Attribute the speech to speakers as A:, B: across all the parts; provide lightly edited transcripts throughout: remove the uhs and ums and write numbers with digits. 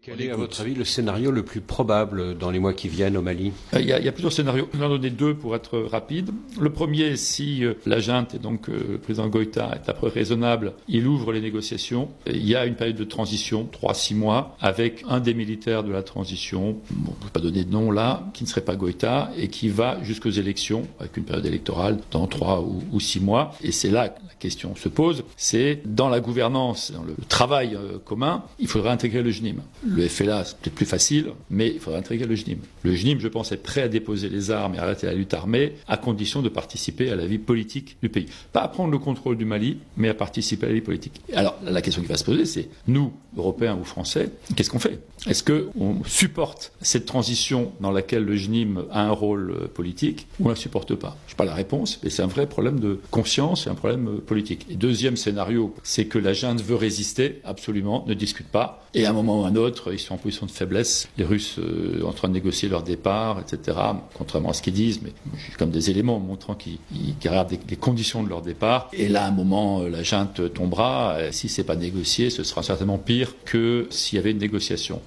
A: Quel est, à votre avis, le scénario le plus probable dans les mois qui viennent au Mali?
B: Il y a plusieurs scénarios. Je vais en donner deux pour être rapide. Le premier, si la junte et donc le président Goïta est après raisonnable, il ouvre les négociations. Il y a une période de transition, 3-6 mois, avec un des militaires de la transition, on ne peut pas donner de nom là, qui ne serait pas Goïta, et qui va jusqu'aux élections, avec une période électorale dans 3 ou 6 mois. Et c'est là que la question se pose, c'est dans la gouvernance, dans le travail commun, il faudrait intégrer le JNIM. Le FLA, c'est peut-être plus facile, mais il faudrait intégrer le JNIM. Le JNIM, je pense, est prêt à déposer les armes et à arrêter la lutte armée, à condition de participer à la vie politique du pays. Pas à prendre le contrôle du Mali, mais à participer à la vie politique. Alors, la question qui va se poser, c'est, nous, Européens ou Français, qu'est-ce qu'on fait? Est-ce qu'on supporte cette transition dans laquelle le JNIM a un rôle politique, ou on ne la supporte pas? Je n'ai pas la réponse, mais c'est un vrai problème de conscience et un problème politique. Et deuxième scénario, c'est que la junte veut résister, absolument, ne discute pas, et à un moment ou à un autre, ils sont en position de faiblesse. Les Russes en train de négocier leur départ, etc. Contrairement à ce qu'ils disent, mais j'ai comme des éléments montrant qu'ils regardent les conditions de leur départ. Et là, à un moment, la junte tombera. Si c'est pas négocié, ce sera certainement pire que s'il y avait une négociation.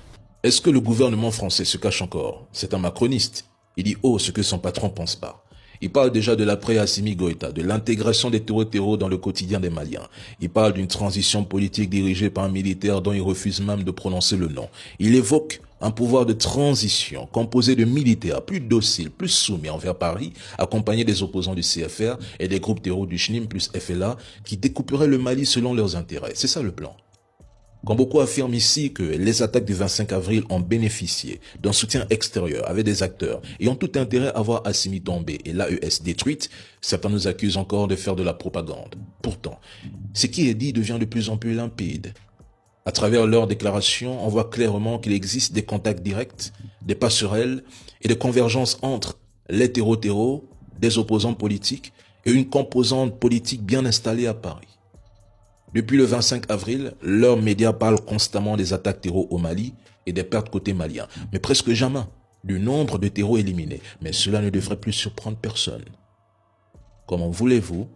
C: Est-ce que le gouvernement français se cache encore? C'est un macroniste. Il dit haut ce que son patron pense pas. Il parle déjà de l'après-Assimi Goïta, de l'intégration des terreaux dans le quotidien des Maliens. Il parle d'une transition politique dirigée par un militaire dont il refuse même de prononcer le nom. Il évoque un pouvoir de transition composé de militaires plus dociles, plus soumis envers Paris, accompagnés des opposants du CFR et des groupes terreaux du JNIM plus FLA qui découperaient le Mali selon leurs intérêts. C'est ça le plan. Quand beaucoup affirment ici que les attaques du 25 avril ont bénéficié d'un soutien extérieur avec des acteurs et ont tout intérêt à voir Assimi tomber et l'AES détruite, certains nous accusent encore de faire de la propagande. Pourtant, ce qui est dit devient de plus en plus limpide. À travers leurs déclarations, on voit clairement qu'il existe des contacts directs, des passerelles et des convergences entre les terreaux, des opposants politiques et une composante politique bien installée à Paris. Depuis le 25 avril, leurs médias parlent constamment des attaques terreaux au Mali et des pertes côté malien, mais presque jamais du nombre de terreaux éliminés. Mais cela ne devrait plus surprendre personne. Comment voulez-vous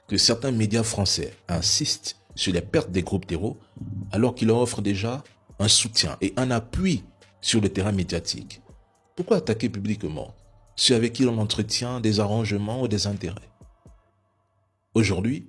C: que certains médias français insistent sur les pertes des groupes terreaux alors qu'ils leur offrent déjà un soutien et un appui sur le terrain médiatique? Pourquoi attaquer publiquement ceux avec qui l'on entretient des arrangements ou des intérêts? Aujourd'hui,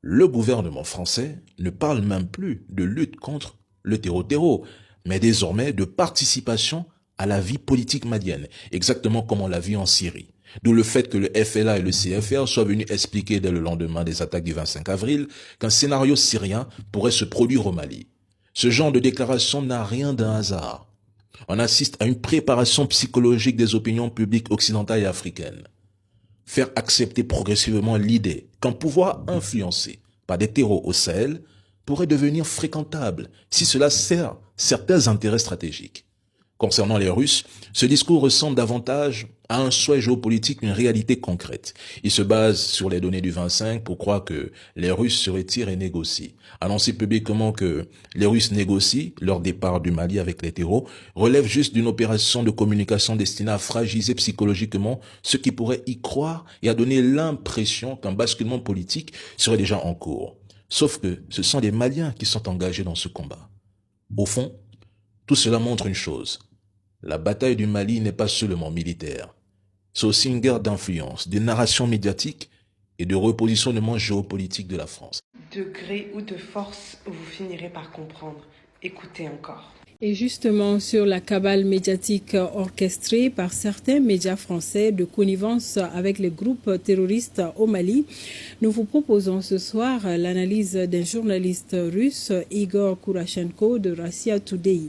C: le gouvernement français ne parle même plus de lutte contre le terreau, mais désormais de participation à la vie politique malienne, exactement comme on l'a vu en Syrie. D'où le fait que le FLA et le CFR soient venus expliquer dès le lendemain des attaques du 25 avril qu'un scénario syrien pourrait se produire au Mali. Ce genre de déclaration n'a rien d'un hasard. On assiste à une préparation psychologique des opinions publiques occidentales et africaines. Faire accepter progressivement l'idée qu'un pouvoir influencé par des terreaux au Sahel pourrait devenir fréquentable si cela sert certains intérêts stratégiques. Concernant les Russes, ce discours ressemble davantage à un souhait géopolitique qu'une réalité concrète. Il se base sur les données du 25 pour croire que les Russes se retirent et négocient. Annoncer publiquement que les Russes négocient leur départ du Mali avec les terreaux relève juste d'une opération de communication destinée à fragiliser psychologiquement ceux qui pourraient y croire et à donner l'impression qu'un basculement politique serait déjà en cours. Sauf que ce sont des Maliens qui sont engagés dans ce combat. Au fond, tout cela montre une chose. La bataille du Mali n'est pas seulement militaire. C'est aussi une guerre d'influence, de narration médiatique et de repositionnement géopolitique de la France.
D: De gré ou de force, vous finirez par comprendre. Écoutez encore.
E: Et justement, sur la cabale médiatique orchestrée par certains médias français de connivence avec les groupes terroristes au Mali, nous vous proposons ce soir l'analyse d'un journaliste russe, Igor Kurashenko de Russia Today.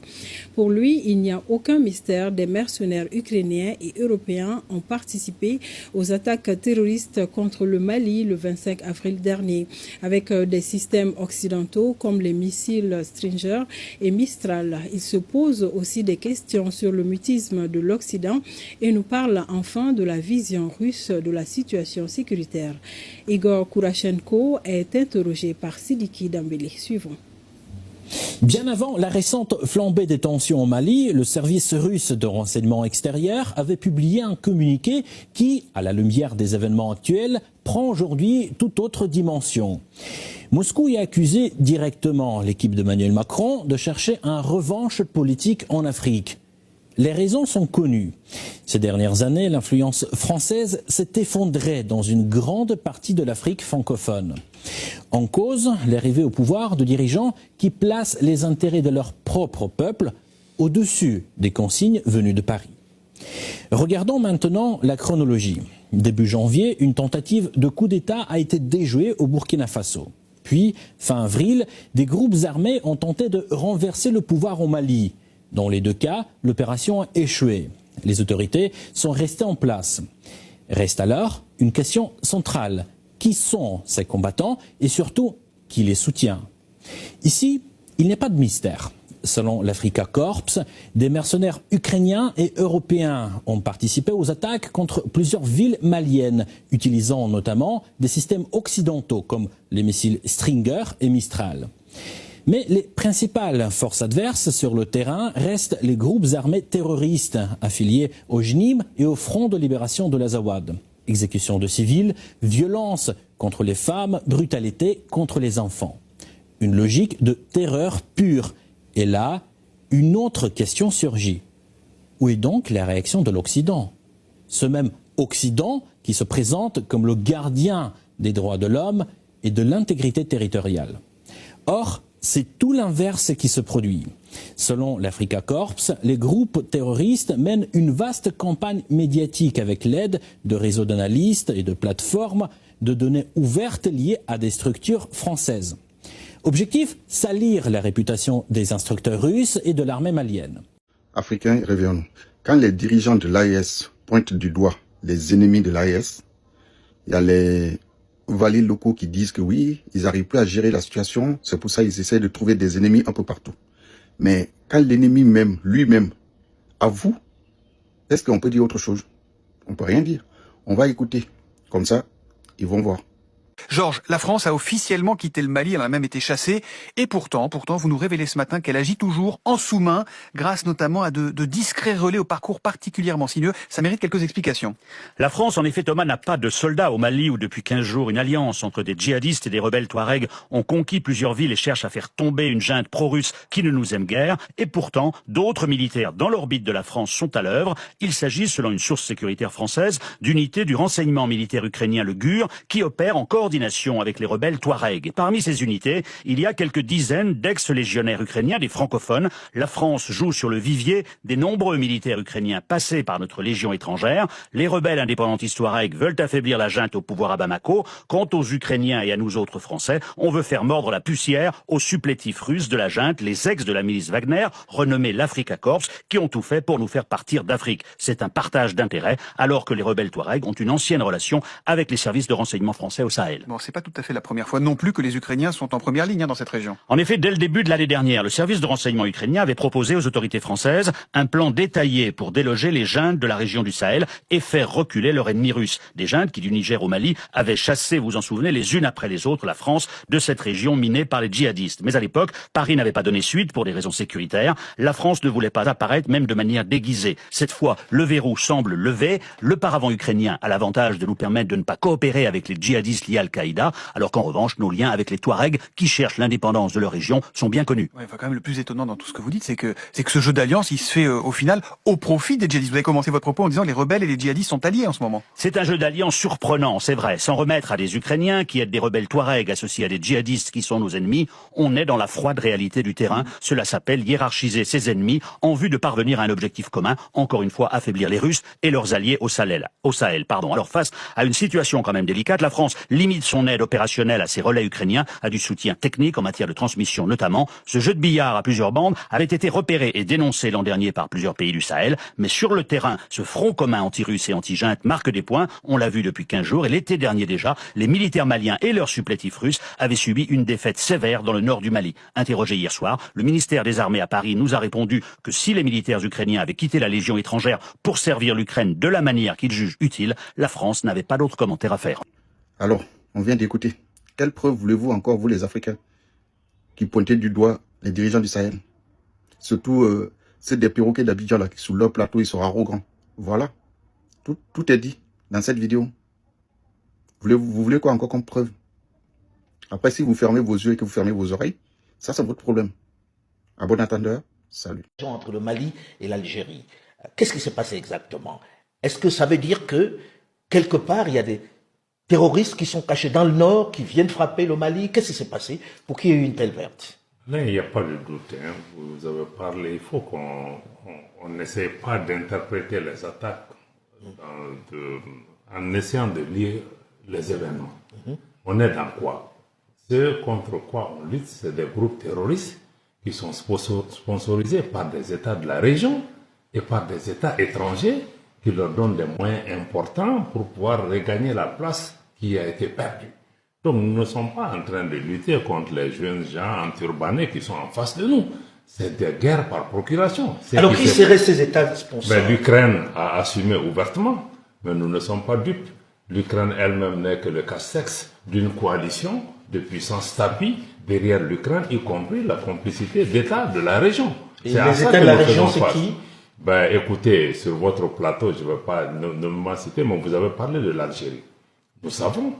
E: Pour lui, il n'y a aucun mystère, des mercenaires ukrainiens et européens ont participé aux attaques terroristes contre le Mali le 25 avril dernier, avec des systèmes occidentaux comme les missiles Stinger et Mistral. Il se pose aussi des questions sur le mutisme de l'Occident et nous parle enfin de la vision russe de la situation sécuritaire. Igor Kurashenko est interrogé par Sidiki Dambélé. Suivons.
F: Bien avant la récente flambée des tensions au Mali, le service russe de renseignement extérieur avait publié un communiqué qui, à la lumière des événements actuels, prend aujourd'hui toute autre dimension. Moscou y a accusé directement l'équipe d'Emmanuel Macron de chercher un revanche politique en Afrique. Les raisons sont connues. Ces dernières années, l'influence française s'est effondrée dans une grande partie de l'Afrique francophone. En cause, l'arrivée au pouvoir de dirigeants qui placent les intérêts de leur propre peuple au-dessus des consignes venues de Paris. Regardons maintenant la chronologie. Début janvier, une tentative de coup d'État a été déjouée au Burkina Faso. Puis, fin avril, des groupes armés ont tenté de renverser le pouvoir au Mali. Dans les deux cas, l'opération a échoué. Les autorités sont restées en place. Reste alors une question centrale. Qui sont ces combattants et surtout, qui les soutient? Ici, il n'y a pas de mystère. Selon l'Africa Corps, des mercenaires ukrainiens et européens ont participé aux attaques contre plusieurs villes maliennes, utilisant notamment des systèmes occidentaux comme les missiles Stinger et Mistral. Mais les principales forces adverses sur le terrain restent les groupes armés terroristes affiliés au JNIM et au Front de libération de l'Azawad. Exécution de civils, violence contre les femmes, brutalité contre les enfants. Une logique de terreur pure. Et là, une autre question surgit. Où est donc la réaction de l'Occident? Ce même Occident qui se présente comme le gardien des droits de l'homme et de l'intégrité territoriale. Or, c'est tout l'inverse qui se produit. Selon l'Africa Corps, les groupes terroristes mènent une vaste campagne médiatique avec l'aide de réseaux d'analystes et de plateformes de données ouvertes liées à des structures françaises. Objectif, salir la réputation des instructeurs russes et de l'armée malienne.
G: Africains, réveillons-nous. Quand les dirigeants de l'AES pointent du doigt les ennemis de l'AES, il y a les valets locaux qui disent que oui, ils n'arrivent plus à gérer la situation, c'est pour ça qu'ils essaient de trouver des ennemis un peu partout. Mais quand l'ennemi même, lui-même, avoue, est-ce qu'on peut dire autre chose? On peut rien dire. On va écouter. Comme ça, ils vont voir.
H: Georges, la France a officiellement quitté le Mali, elle en a même été chassée, et pourtant, vous nous révélez ce matin qu'elle agit toujours en sous-main, grâce notamment à de discrets relais au parcours particulièrement sinueux. Ça mérite quelques explications.
I: La France, en effet, Thomas, n'a pas de soldats au Mali où depuis 15 jours, une alliance entre des djihadistes et des rebelles touaregs ont conquis plusieurs villes et cherchent à faire tomber une junte pro-russe qui ne nous aime guère. Et pourtant, d'autres militaires dans l'orbite de la France sont à l'œuvre. Il s'agit, selon une source sécuritaire française, d'unités du renseignement militaire ukrainien, le GUR, qui opèrent en coordination avec les rebelles touaregs. Et parmi ces unités, il y a quelques dizaines d'ex-légionnaires ukrainiens, des francophones. La France joue sur le vivier des nombreux militaires ukrainiens passés par notre légion étrangère. Les rebelles indépendantistes touaregs veulent affaiblir la junte au pouvoir à Bamako. Quant aux Ukrainiens et à nous autres Français, on veut faire mordre la poussière aux supplétifs russes de la junte, les ex de la milice Wagner, renommés l'Africa Corps, qui ont tout fait pour nous faire partir d'Afrique. C'est un partage d'intérêts, alors que les rebelles touaregs ont une ancienne relation avec les services de renseignement français au Sahel.
H: Bon, c'est pas tout à fait la première fois non plus que les Ukrainiens sont en première ligne dans cette région.
I: En effet, dès le début de l'année dernière, le service de renseignement ukrainien avait proposé aux autorités françaises un plan détaillé pour déloger les juntes de la région du Sahel et faire reculer leur ennemi russe. Des juntes qui, du Niger au Mali, avaient chassé, vous en souvenez, les unes après les autres, la France de cette région minée par les djihadistes. Mais à l'époque, Paris n'avait pas donné suite pour des raisons sécuritaires. La France ne voulait pas apparaître, même de manière déguisée. Cette fois, le verrou semble levé. Le paravent ukrainien a l'avantage de nous permettre de ne pas coopérer avec les djihadistes liés à Al-Qaïda, alors qu'en revanche, nos liens avec les Touaregs, qui cherchent l'indépendance de leur région, sont bien connus.
H: Ouais, enfin, quand même, le plus étonnant dans tout ce que vous dites, c'est que ce jeu d'alliance, il se fait au final au profit des djihadistes. Vous avez commencé votre propos en disant les rebelles et les djihadistes sont alliés en ce moment.
I: C'est un jeu d'alliance surprenant, c'est vrai. Sans remettre à des Ukrainiens qui aident des rebelles Touaregs associés à des djihadistes qui sont nos ennemis, on est dans la froide réalité du terrain. Cela s'appelle hiérarchiser ses ennemis en vue de parvenir à un objectif commun, encore une fois affaiblir les Russes et leurs alliés au Sahel. Alors face à une situation quand même délicate, la France limite son aide opérationnelle à ses relais ukrainiens, à du soutien technique en matière de transmission notamment. Ce jeu de billard à plusieurs bandes avait été repéré et dénoncé l'an dernier par plusieurs pays du Sahel, mais sur le terrain, ce front commun anti-russe et anti-junte marque des points, on l'a vu depuis 15 jours, et l'été dernier déjà, les militaires maliens et leurs supplétifs russes avaient subi une défaite sévère dans le nord du Mali. Interrogé hier soir, le ministère des Armées à Paris nous a répondu que si les militaires ukrainiens avaient quitté la Légion étrangère pour servir l'Ukraine de la manière qu'ils jugent utile, la France n'avait pas d'autre commentaire à faire.
G: Alors, on vient d'écouter. Quelle preuve voulez-vous encore, vous les Africains, qui pointez du doigt les dirigeants du Sahel. Surtout, c'est des perroquets d'Abidjan là, qui sous leur plateau, ils sont arrogants. Voilà. Tout est dit dans cette vidéo. Vous voulez quoi encore comme preuve? Après, si vous fermez vos yeux et que vous fermez vos oreilles, ça c'est votre problème. À bon entendeur, salut.
J: Entre le Mali et l'Algérie, qu'est-ce qui s'est passé exactement? Est-ce que ça veut dire que, quelque part, il y a des terroristes qui sont cachés dans le nord, qui viennent frapper le Mali? Qu'est-ce qui s'est passé pour qu'il y ait eu une telle perte?
K: Là, il n'y a pas de doute. Hein. Vous avez parlé, il faut qu'on n'essaie pas d'interpréter les attaques en essayant de lire les événements. On est dans quoi? Ce contre quoi on lutte, c'est des groupes terroristes qui sont sponsorisés par des États de la région et par des États étrangers qui leur donnent des moyens importants pour pouvoir regagner la place qui a été perdue. Donc nous ne sommes pas en train de lutter contre les jeunes gens enturbanés qui sont en face de nous. C'est des guerres par procuration.
J: Alors qui seraient ces États sponsors?
K: L'Ukraine a assumé ouvertement, mais nous ne sommes pas dupes. L'Ukraine elle-même n'est que le casse-sexe d'une coalition de puissances tapis derrière l'Ukraine, y compris la complicité d'États de la région.
J: Et les États de la région, c'est qui?
K: Écoutez, sur votre plateau, je ne vais pas me citer, mais vous avez parlé de l'Algérie. Nous savons.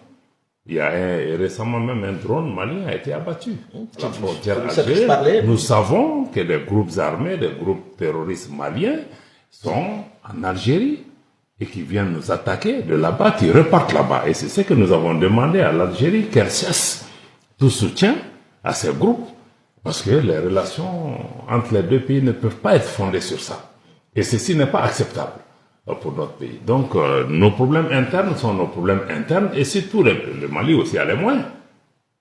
K: Il y a récemment même un drone malien a été abattu. La frontière algérienne. Nous savons que les groupes armés, les groupes terroristes maliens sont en Algérie et qui viennent nous attaquer de là-bas, qui repartent là-bas. Et c'est ce que nous avons demandé à l'Algérie, qu'elle cesse tout soutien à ces groupes, parce que les relations entre les deux pays ne peuvent pas être fondées sur ça. Et ceci n'est pas acceptable pour notre pays. Donc, nos problèmes internes sont nos problèmes internes, et surtout le Mali aussi a les moyens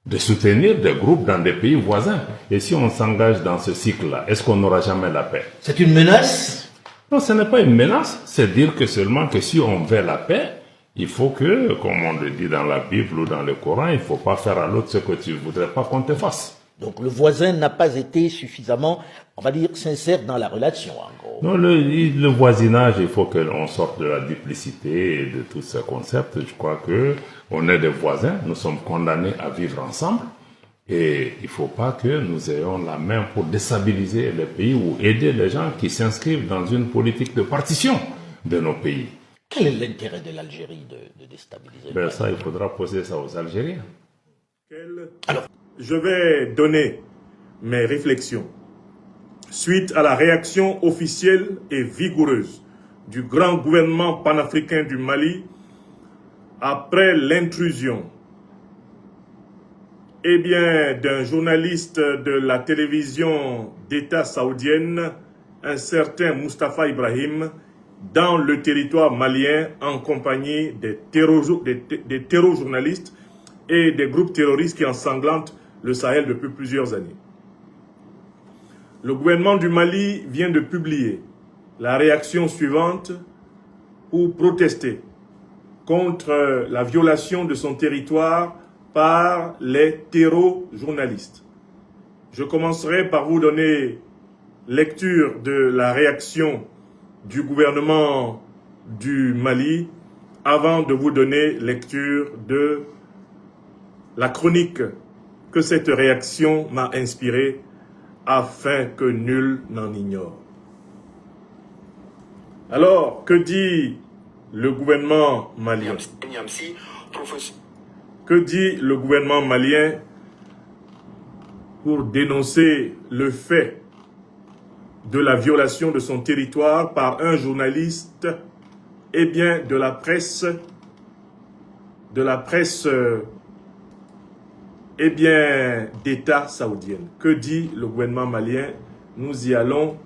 K: de soutenir des groupes dans des pays voisins. Et si on s'engage dans ce cycle-là, est-ce qu'on n'aura jamais la paix?
J: C'est une menace?
K: Non, ce n'est pas une menace, c'est dire que seulement que si on veut la paix, il faut que, comme on le dit dans la Bible ou dans le Coran, il ne faut pas faire à l'autre ce que tu ne voudrais pas qu'on te fasse.
J: Donc le voisin n'a pas été suffisamment, on va dire, sincère dans la relation, en gros.
K: Non, le voisinage, il faut qu'on sorte de la duplicité et de tous ces concepts. Je crois que on est des voisins, nous sommes condamnés à vivre ensemble. Et il ne faut pas que nous ayons la main pour déstabiliser les pays ou aider les gens qui s'inscrivent dans une politique de partition de nos pays.
J: Quel est l'intérêt de l'Algérie de déstabiliser?
K: Ça, il faudra poser ça aux Algériens.
J: Alors,
L: je vais donner mes réflexions suite à la réaction officielle et vigoureuse du grand gouvernement panafricain du Mali après l'intrusion d'un journaliste de la télévision d'État saoudienne, un certain Mustafa Ibrahim, dans le territoire malien en compagnie des terror-journalistes et des groupes terroristes qui ensanglantent le Sahel depuis plusieurs années. Le gouvernement du Mali vient de publier la réaction suivante pour protester contre la violation de son territoire par les terror-journalistes. Je commencerai par vous donner lecture de la réaction du gouvernement du Mali avant de vous donner lecture de la chronique que cette réaction m'a inspirée afin que nul n'en ignore. Alors, que dit le gouvernement malien? Que dit le gouvernement malien pour dénoncer le fait de la violation de son territoire par un journaliste de la presse d'État saoudienne? Que dit le gouvernement malien? Nous y allons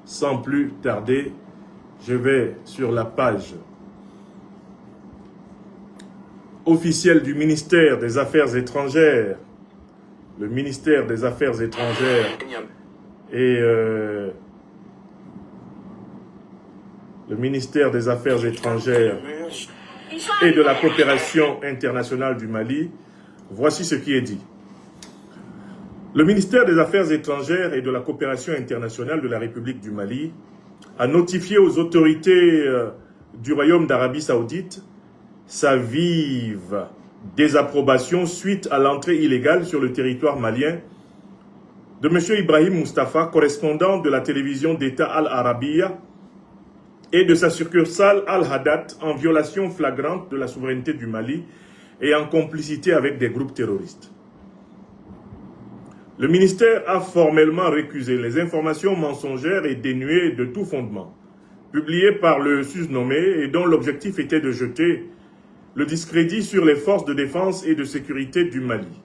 L: sans plus tarder. Je vais sur la page officielle du ministère des Affaires étrangères. Le ministère des Affaires étrangères et le ministère des Affaires étrangères et de la coopération internationale du Mali. Voici ce qui est dit. Le ministère des Affaires étrangères et de la coopération internationale de la République du Mali a notifié aux autorités du Royaume d'Arabie Saoudite sa vive désapprobation suite à l'entrée illégale sur le territoire malien de M. Ibrahim Mustafa, correspondant de la télévision d'État Al-Arabiya, et de sa succursale Al-Hadat en violation flagrante de la souveraineté du Mali et en complicité avec des groupes terroristes. Le ministère a formellement récusé les informations mensongères et dénuées de tout fondement, publiées par le susnommé et dont l'objectif était de jeter le discrédit sur les forces de défense et de sécurité du Mali.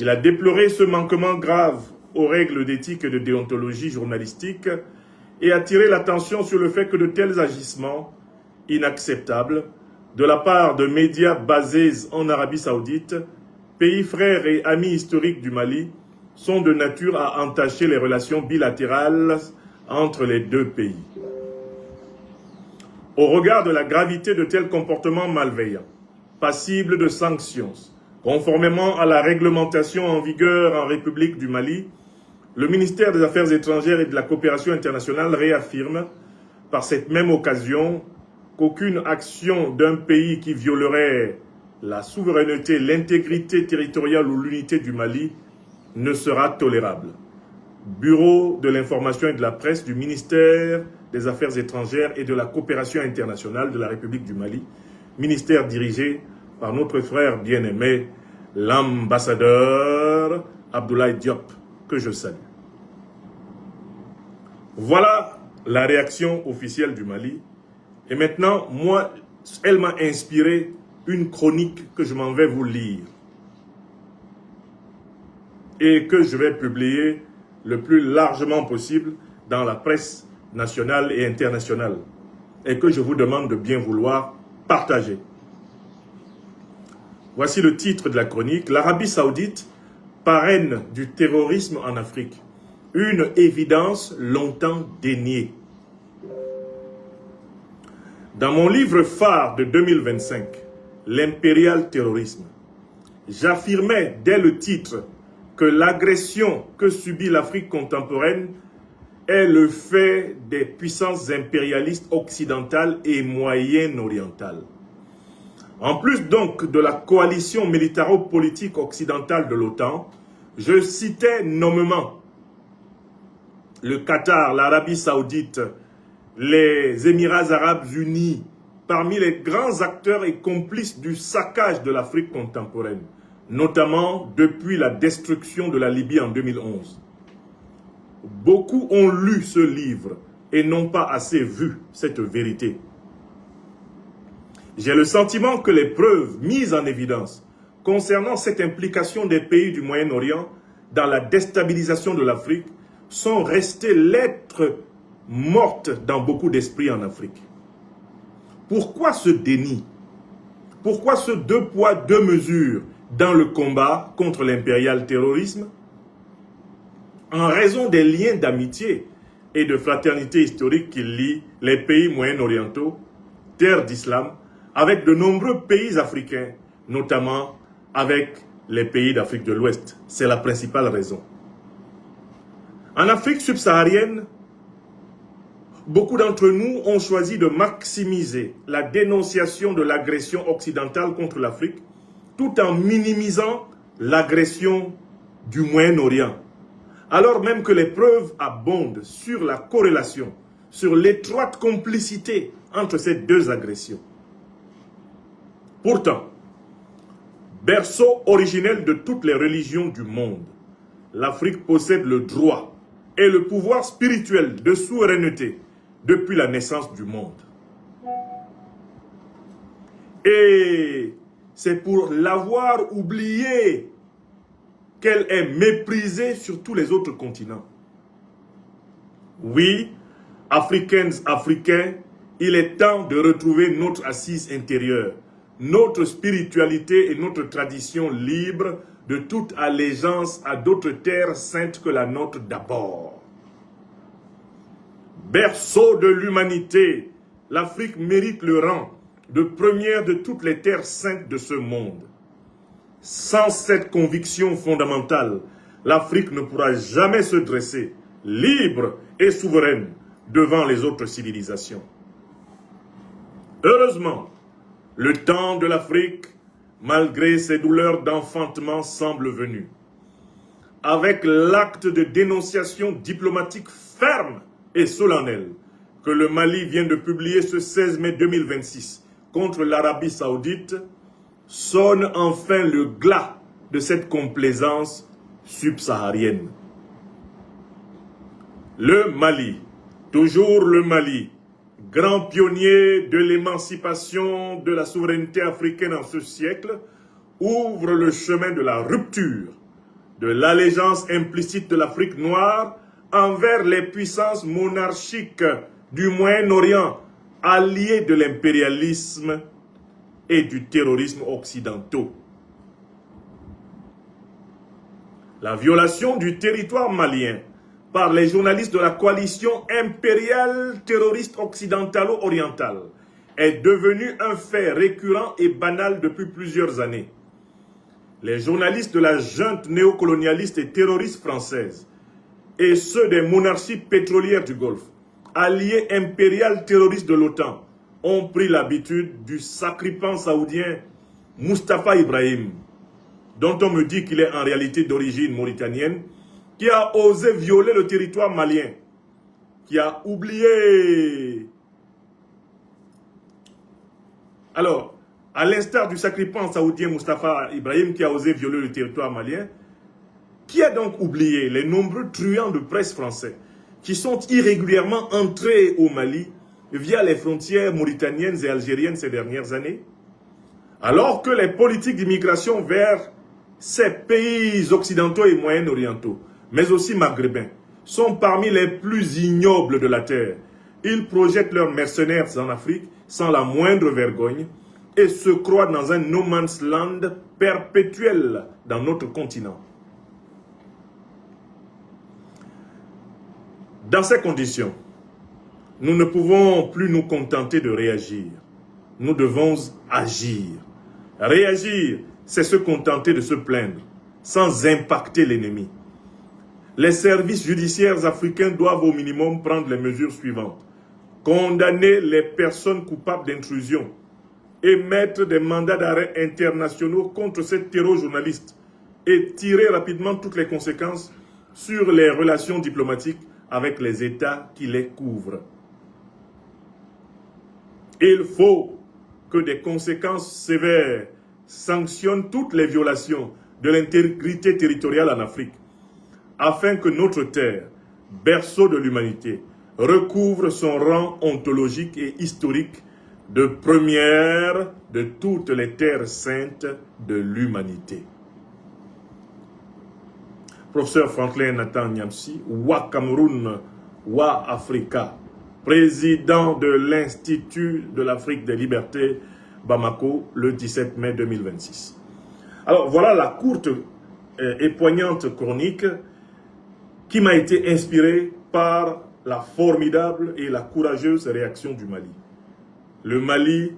L: Il a déploré ce manquement grave aux règles d'éthique et de déontologie journalistique et attiré l'attention sur le fait que de tels agissements inacceptables de la part de médias basés en Arabie Saoudite, pays frères et amis historiques du Mali, sont de nature à entacher les relations bilatérales entre les deux pays. Au regard de la gravité de tels comportements malveillants, passibles de sanctions, conformément à la réglementation en vigueur en République du Mali, le ministère des Affaires étrangères et de la coopération internationale réaffirme, par cette même occasion, qu'aucune action d'un pays qui violerait la souveraineté, l'intégrité territoriale ou l'unité du Mali ne sera tolérable. Bureau de l'information et de la presse du ministère des Affaires étrangères et de la coopération internationale de la République du Mali, ministère dirigé par notre frère bien-aimé, l'ambassadeur Abdoulaye Diop, que je salue. Voilà la réaction officielle du Mali. Et maintenant, moi, elle m'a inspiré une chronique que je m'en vais vous lire et que je vais publier le plus largement possible dans la presse nationale et internationale et que je vous demande de bien vouloir partager. Voici le titre de la chronique. L'Arabie Saoudite, parraine du terrorisme en Afrique. Une évidence longtemps déniée. Dans mon livre phare de 2025, L'impérial terrorisme, j'affirmais dès le titre que l'agression que subit l'Afrique contemporaine est le fait des puissances impérialistes occidentales et moyen-orientales. En plus donc de la coalition militaro-politique occidentale de l'OTAN, je citais nommément le Qatar, l'Arabie Saoudite, les Émirats Arabes Unis, parmi les grands acteurs et complices du saccage de l'Afrique contemporaine, notamment depuis la destruction de la Libye en 2011. Beaucoup ont lu ce livre et n'ont pas assez vu cette vérité. J'ai le sentiment que les preuves mises en évidence concernant cette implication des pays du Moyen-Orient dans la déstabilisation de l'Afrique sont restées lettres mortes dans beaucoup d'esprits en Afrique. Pourquoi ce déni? Pourquoi ce deux poids, deux mesures dans le combat contre l'impérial terrorisme? En raison des liens d'amitié et de fraternité historique qui lient les pays moyen-orientaux, terres d'islam, avec de nombreux pays africains, notamment avec les pays d'Afrique de l'Ouest. C'est la principale raison. En Afrique subsaharienne, beaucoup d'entre nous ont choisi de maximiser la dénonciation de l'agression occidentale contre l'Afrique, tout en minimisant l'agression du Moyen-Orient, alors même que les preuves abondent sur la corrélation, sur l'étroite complicité entre ces deux agressions. Pourtant, berceau originel de toutes les religions du monde, l'Afrique possède le droit et le pouvoir spirituel de souveraineté depuis la naissance du monde. Et c'est pour l'avoir oubliée qu'elle est méprisée sur tous les autres continents. Oui, Africaines, Africains, il est temps de retrouver notre assise intérieure, notre spiritualité et notre tradition libre de toute allégeance à d'autres terres saintes que la nôtre d'abord. Berceau de l'humanité, l'Afrique mérite le rang de première de toutes les terres saintes de ce monde. Sans cette conviction fondamentale, l'Afrique ne pourra jamais se dresser, libre et souveraine, devant les autres civilisations. Heureusement, le temps de l'Afrique, malgré ses douleurs d'enfantement, semble venu. avec l'acte de dénonciation diplomatique ferme et solennel que le Mali vient de publier ce 16 mai 2026 contre l'Arabie Saoudite, sonne enfin le glas de cette complaisance subsaharienne. Le Mali, toujours le Mali, grand pionnier de l'émancipation de la souveraineté africaine en ce siècle, ouvre le chemin de la rupture, de l'allégeance implicite de l'Afrique noire envers les puissances monarchiques du Moyen-Orient, alliées de l'impérialisme et du terrorisme occidentaux. La violation du territoire malien par les journalistes de la coalition impériale terroriste occidentalo-orientale est devenue un fait récurrent et banal depuis plusieurs années. Les journalistes de la junte néocolonialiste et terroriste française et ceux des monarchies pétrolières du Golfe, alliés impériales terroristes de l'OTAN, ont pris l'habitude du sacripant saoudien Mustapha Ibrahim, dont on me dit qu'il est en réalité d'origine mauritanienne, qui a osé violer le territoire malien, qui a oublié. Alors, à l'instar du sacripant saoudien Mustapha Ibrahim qui a osé violer le territoire malien, qui a donc oublié les nombreux truands de presse français qui sont irrégulièrement entrés au Mali via les frontières mauritaniennes et algériennes ces dernières années, alors que les politiques d'immigration vers ces pays occidentaux et moyen-orientaux, mais aussi maghrébins, sont parmi les plus ignobles de la terre. Ils projettent leurs mercenaires en Afrique sans la moindre vergogne et se croient dans un no man's land perpétuel dans notre continent. Dans ces conditions, nous ne pouvons plus nous contenter de réagir. Nous devons agir. Réagir, c'est se contenter de se plaindre, sans impacter l'ennemi. Les services judiciaires africains doivent au minimum prendre les mesures suivantes. Condamner les personnes coupables d'intrusion, émettre des mandats d'arrêt internationaux contre ces terror-journalistes et tirer rapidement toutes les conséquences sur les relations diplomatiques avec les États qui les couvrent. Il faut que des conséquences sévères sanctionnent toutes les violations de l'intégrité territoriale en Afrique, afin que notre terre, berceau de l'humanité, recouvre son rang ontologique et historique de première de toutes les terres saintes de l'humanité. Professeur Franklin Nathan Nyamsi, Wa Cameroun, Wa Africa, président de l'Institut de l'Afrique des Libertés, Bamako, le 17 mai 2026. Alors voilà la courte et poignante chronique qui m'a été inspirée par la formidable et la courageuse réaction du Mali. Le Mali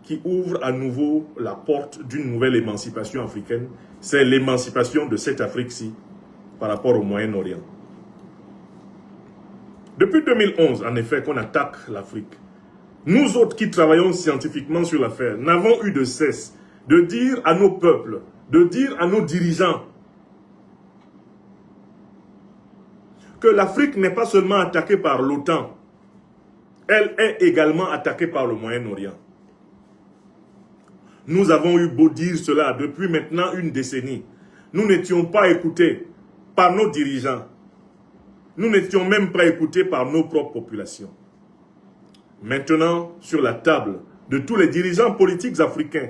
L: qui ouvre à nouveau la porte d'une nouvelle émancipation africaine, c'est l'émancipation de cette Afrique-ci par rapport au Moyen-Orient. Depuis 2011, en effet, qu'on attaque l'Afrique, nous autres qui travaillons scientifiquement sur l'affaire n'avons eu de cesse de dire à nos peuples, de dire à nos dirigeants que l'Afrique n'est pas seulement attaquée par l'OTAN, elle est également attaquée par le Moyen-Orient. Nous avons eu beau dire cela depuis maintenant une décennie. Nous n'étions pas écoutés par nos dirigeants. Nous n'étions même pas écoutés par nos propres populations. Maintenant, sur la table de tous les dirigeants politiques africains,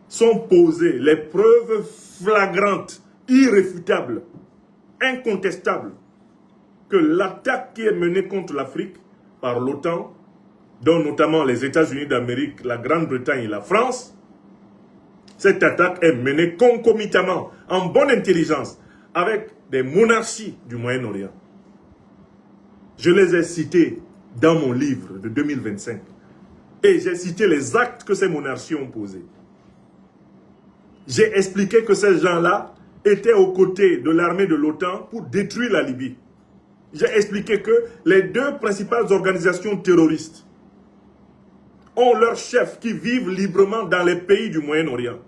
L: sont posées les preuves flagrantes, irréfutables, incontestables, que l'attaque qui est menée contre l'Afrique par l'OTAN, dont notamment les États-Unis d'Amérique, la Grande-Bretagne et la France, cette attaque est menée concomitamment, en bonne intelligence, avec des monarchies du Moyen-Orient. Je les ai cités dans mon livre de 2025. Et j'ai cité les actes que ces monarchies ont posés. J'ai expliqué que ces gens-là étaient aux côtés de l'armée de l'OTAN pour détruire la Libye. J'ai expliqué que les deux principales organisations terroristes ont leurs chefs qui vivent librement dans les pays du Moyen-Orient.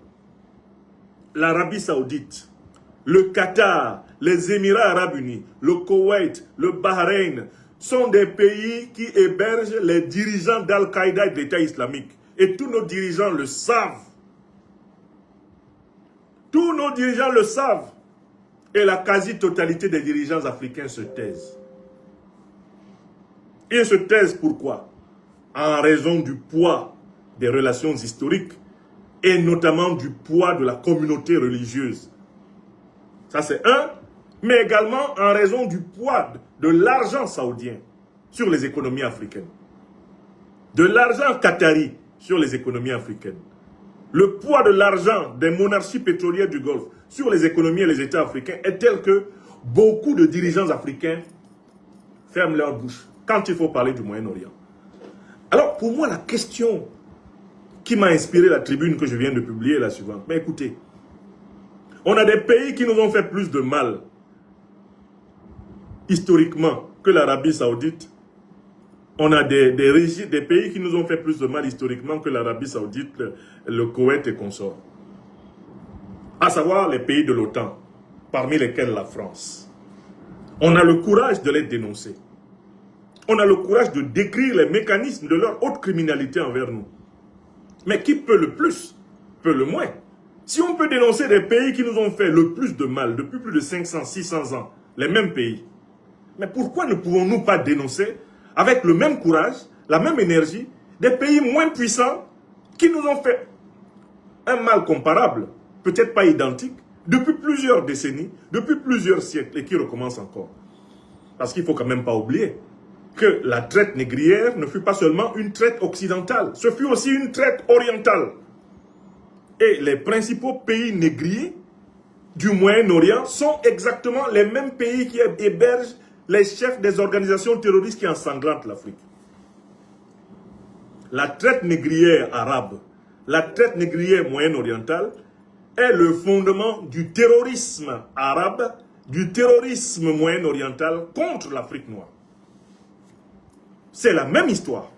L: L'Arabie Saoudite, le Qatar les Émirats arabes unis, le Koweït, le Bahreïn, sont des pays qui hébergent les dirigeants d'Al-Qaïda et de l'État islamique. Et tous nos dirigeants le savent. Tous nos dirigeants le savent. Et la quasi-totalité des dirigeants africains se taisent. Ils se taisent pourquoi? En raison du poids des relations historiques et notamment du poids de la communauté religieuse. Ça c'est un, mais également en raison du poids de l'argent saoudien sur les économies africaines. De l'argent qatari sur les économies africaines. Le poids de l'argent des monarchies pétrolières du Golfe sur les économies et les États africains est tel que beaucoup de dirigeants africains ferment leur bouche quand il faut parler du Moyen-Orient. Alors, pour moi, la question qui m'a inspiré la tribune que je viens de publier est la suivante. Mais écoutez, on a des pays qui nous ont fait plus de mal, historiquement, que l'Arabie Saoudite. On a des pays qui nous ont fait plus de mal historiquement que l'Arabie Saoudite, le Koweït et consorts. À savoir les pays de l'OTAN, parmi lesquels la France. On a le courage de les dénoncer. On a le courage de décrire les mécanismes de leur haute criminalité envers nous. Mais qui peut le plus, peut le moins. Si on peut dénoncer des pays qui nous ont fait le plus de mal depuis plus de 500, 600 ans, les mêmes pays, mais pourquoi ne pouvons-nous pas dénoncer avec le même courage, la même énergie, des pays moins puissants qui nous ont fait un mal comparable, peut-être pas identique, depuis plusieurs décennies, depuis plusieurs siècles et qui recommence encore. Parce qu'il ne faut quand même pas oublier que la traite négrière ne fut pas seulement une traite occidentale, ce fut aussi une traite orientale. Et les principaux pays négriers du Moyen-Orient sont exactement les mêmes pays qui hébergent les chefs des organisations terroristes qui ensanglantent l'Afrique. La traite négrière arabe, la traite négrière moyen-orientale est le fondement du terrorisme arabe, du terrorisme moyen-oriental contre l'Afrique noire. C'est la même histoire.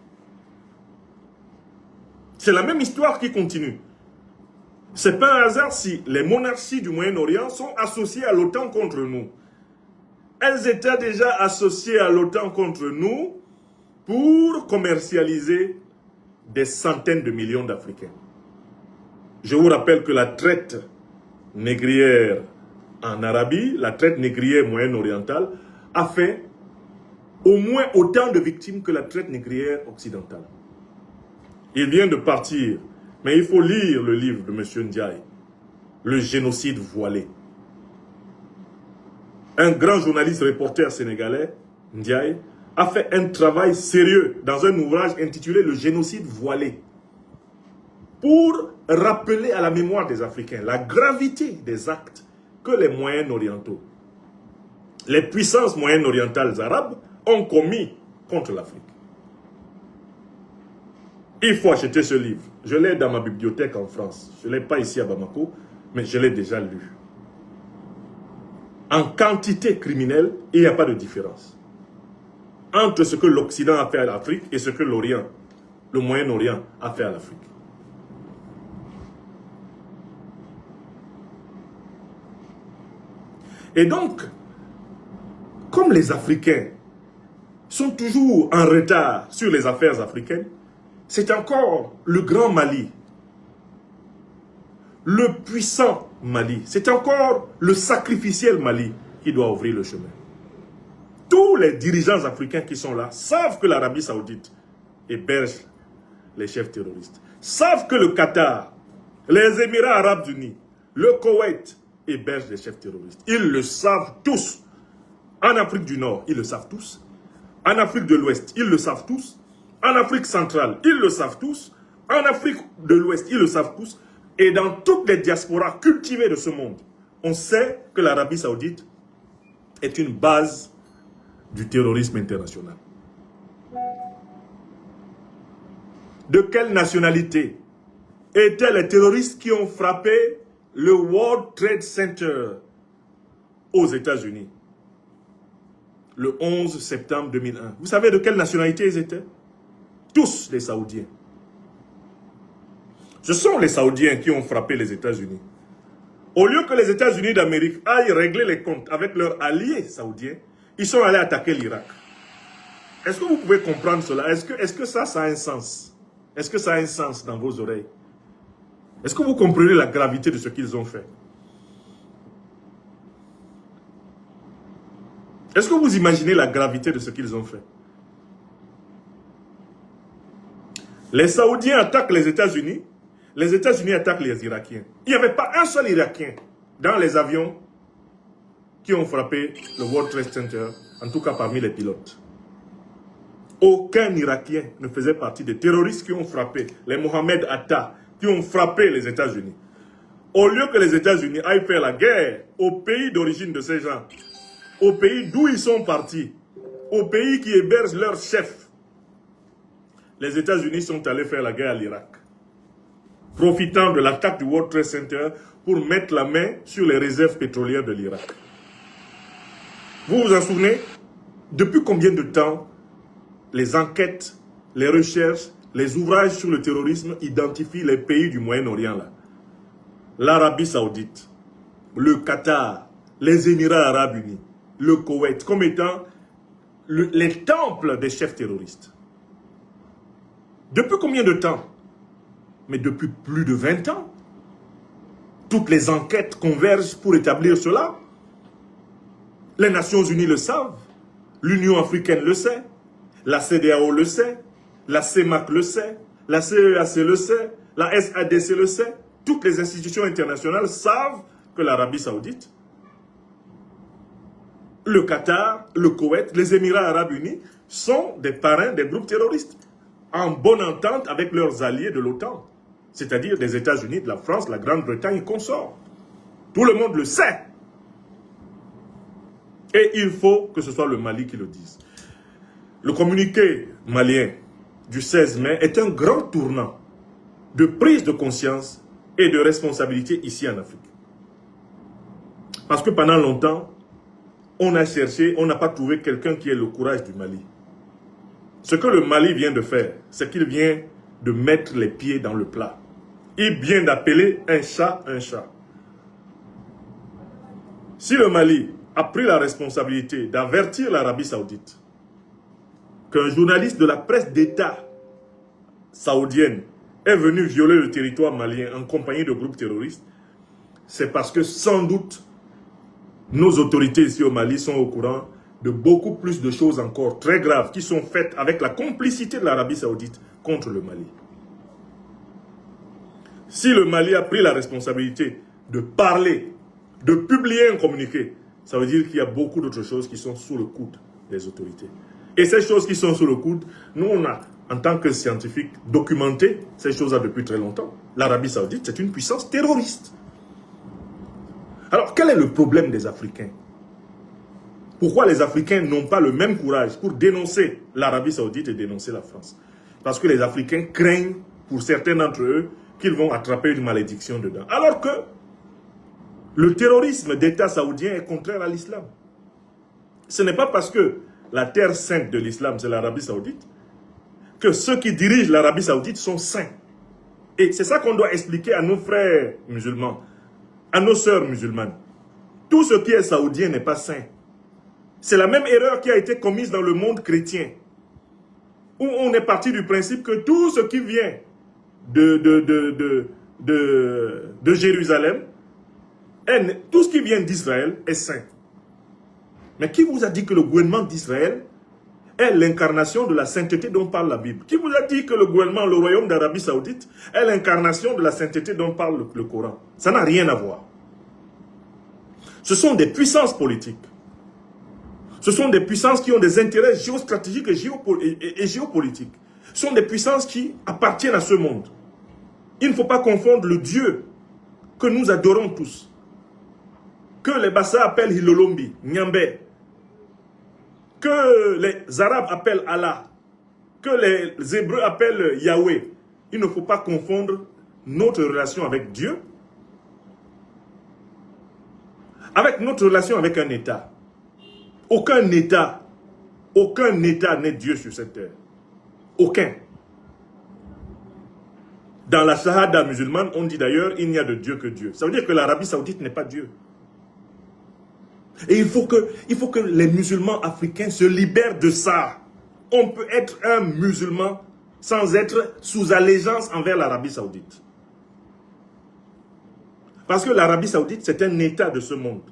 L: C'est la même histoire qui continue. C'est pas un hasard si les monarchies du Moyen-Orient sont associées à l'OTAN contre nous. Elles étaient déjà associées à l'OTAN contre nous pour commercialiser des centaines de millions d'Africains. Je vous rappelle que la traite négrière en Arabie, la traite négrière moyen-orientale, a fait au moins autant de victimes que la traite négrière occidentale. Il vient de partir, mais il faut lire le livre de M. Ndiaye, Le génocide voilé. Un grand journaliste reporter sénégalais, Ndiaye, a fait un travail sérieux dans un ouvrage intitulé Le génocide voilé pour rappeler à la mémoire des Africains la gravité des actes que les Moyen-Orientaux, les puissances moyen-orientales arabes ont commis contre l'Afrique. Il faut acheter ce livre. Je l'ai dans ma bibliothèque en France. Je ne l'ai pas ici à Bamako, mais je l'ai déjà lu. En quantité criminelle, il n'y a pas de différence entre ce que l'Occident a fait à l'Afrique et ce que l'Orient, le Moyen-Orient, a fait à l'Afrique. Et donc, comme les Africains sont toujours en retard sur les affaires africaines, c'est encore le grand Mali, le puissant Mali, c'est encore le sacrificiel Mali qui doit ouvrir le chemin. Tous les dirigeants africains qui sont là savent que l'Arabie Saoudite héberge les chefs terroristes, savent que le Qatar, les Émirats arabes unis, le Koweït hébergent les chefs terroristes. Ils le savent tous. En Afrique du Nord, ils le savent tous. En Afrique de l'Ouest, ils le savent tous. En Afrique centrale, ils le savent tous. En Afrique de l'Ouest, ils le savent tous. Et dans toutes les diasporas cultivées de ce monde, on sait que l'Arabie Saoudite est une base du terrorisme international. De quelle nationalité étaient les terroristes qui ont frappé le World Trade Center aux États-Unis le 11 septembre 2001? Vous savez de quelle nationalité ils étaient? Tous les Saoudiens. Ce sont les Saoudiens qui ont frappé les États-Unis Au lieu que les États-Unis d'Amérique aillent régler les comptes avec leurs alliés saoudiens, ils sont allés attaquer l'Irak. Est-ce que vous pouvez comprendre cela? Est-ce que ça a un sens? Est-ce que ça a un sens dans vos oreilles? Est-ce que vous comprenez la gravité de ce qu'ils ont fait? Est-ce que vous imaginez la gravité de ce qu'ils ont fait? Les Saoudiens attaquent les États-Unis attaquent les Irakiens. Il n'y avait pas un seul Irakien dans les avions qui ont frappé le World Trade Center, en tout cas parmi les pilotes. Aucun Irakien ne faisait partie des terroristes qui ont frappé, les Mohamed Atta, qui ont frappé les États-Unis. Au lieu que les États-Unis aillent faire la guerre au pays d'origine de ces gens, au pays d'où ils sont partis, au pays qui héberge leurs chefs, les États-Unis sont allés faire la guerre à l'Irak, profitant de l'attaque du World Trade Center pour mettre la main sur les réserves pétrolières de l'Irak. Vous vous en souvenez? Depuis combien de temps les enquêtes, les recherches, les ouvrages sur le terrorisme identifient les pays du Moyen-Orient là? L'Arabie Saoudite, le Qatar, les Émirats Arabes Unis, le Koweït, comme étant les temples des chefs terroristes. Depuis combien de temps? Mais depuis plus de 20 ans. Toutes les enquêtes convergent pour établir cela. Les Nations Unies le savent, l'Union africaine le sait, la CEDEAO le sait, la CEMAC le sait, la CEAC le sait, la SADC le sait. Toutes les institutions internationales savent que l'Arabie Saoudite, le Qatar, le Koweït, les Émirats Arabes Unis sont des parrains des groupes terroristes, en bonne entente avec leurs alliés de l'OTAN, c'est-à-dire des États-Unis, de la France, la Grande-Bretagne et consorts. Tout le monde le sait. Et il faut que ce soit le Mali qui le dise. Le communiqué malien du 16 mai est un grand tournant de prise de conscience et de responsabilité ici en Afrique. Parce que pendant longtemps, on a cherché, on n'a pas trouvé quelqu'un qui ait le courage du Mali. Ce que le Mali vient de faire, c'est qu'il vient de mettre les pieds dans le plat. Il vient d'appeler un chat un chat. Si le Mali a pris la responsabilité d'avertir l'Arabie Saoudite qu'un journaliste de la presse d'État saoudienne est venu violer le territoire malien en compagnie de groupes terroristes, c'est parce que sans doute nos autorités ici au Mali sont au courant de beaucoup plus de choses encore très graves qui sont faites avec la complicité de l'Arabie Saoudite contre le Mali. Si le Mali a pris la responsabilité de parler, de publier un communiqué, ça veut dire qu'il y a beaucoup d'autres choses qui sont sous le coude des autorités. Et ces choses qui sont sous le coude, nous on a, en tant que scientifiques, documenté ces choses-là depuis très longtemps. L'Arabie Saoudite, c'est une puissance terroriste. Alors, quel est le problème des Africains? Pourquoi les Africains n'ont pas le même courage pour dénoncer l'Arabie Saoudite et dénoncer la France? Parce que les Africains craignent, pour certains d'entre eux, qu'ils vont attraper une malédiction dedans. Alors que le terrorisme d'État saoudien est contraire à l'islam. Ce n'est pas parce que la terre sainte de l'islam, c'est l'Arabie Saoudite, que ceux qui dirigent l'Arabie Saoudite sont saints. Et c'est ça qu'on doit expliquer à nos frères musulmans, à nos sœurs musulmanes. Tout ce qui est saoudien n'est pas saint. C'est la même erreur qui a été commise dans le monde chrétien, où on est parti du principe que tout ce qui vient de Jérusalem, tout ce qui vient d'Israël est saint. Mais qui vous a dit que le gouvernement d'Israël est l'incarnation de la sainteté dont parle la Bible? Qui vous a dit que le gouvernement, le royaume d'Arabie Saoudite est l'incarnation de la sainteté dont parle le Coran? Ça n'a rien à voir. Ce sont des puissances politiques. Ce sont des puissances qui ont des intérêts géostratégiques et géopolitiques. Ce sont des puissances qui appartiennent à ce monde. Il ne faut pas confondre le Dieu que nous adorons tous, que les Bassa appellent Hilolombi, Nyambé, que les Arabes appellent Allah, que les Hébreux appellent Yahweh. Il ne faut pas confondre notre relation avec Dieu avec notre relation avec un État. Aucun État n'est Dieu sur cette terre. Aucun. Dans la Shahada musulmane, on dit d'ailleurs, il n'y a de Dieu que Dieu. Ça veut dire que l'Arabie Saoudite n'est pas Dieu. Et il faut que les musulmans africains se libèrent de ça. On peut être un musulman sans être sous allégeance envers l'Arabie Saoudite. Parce que l'Arabie Saoudite, c'est un État de ce monde.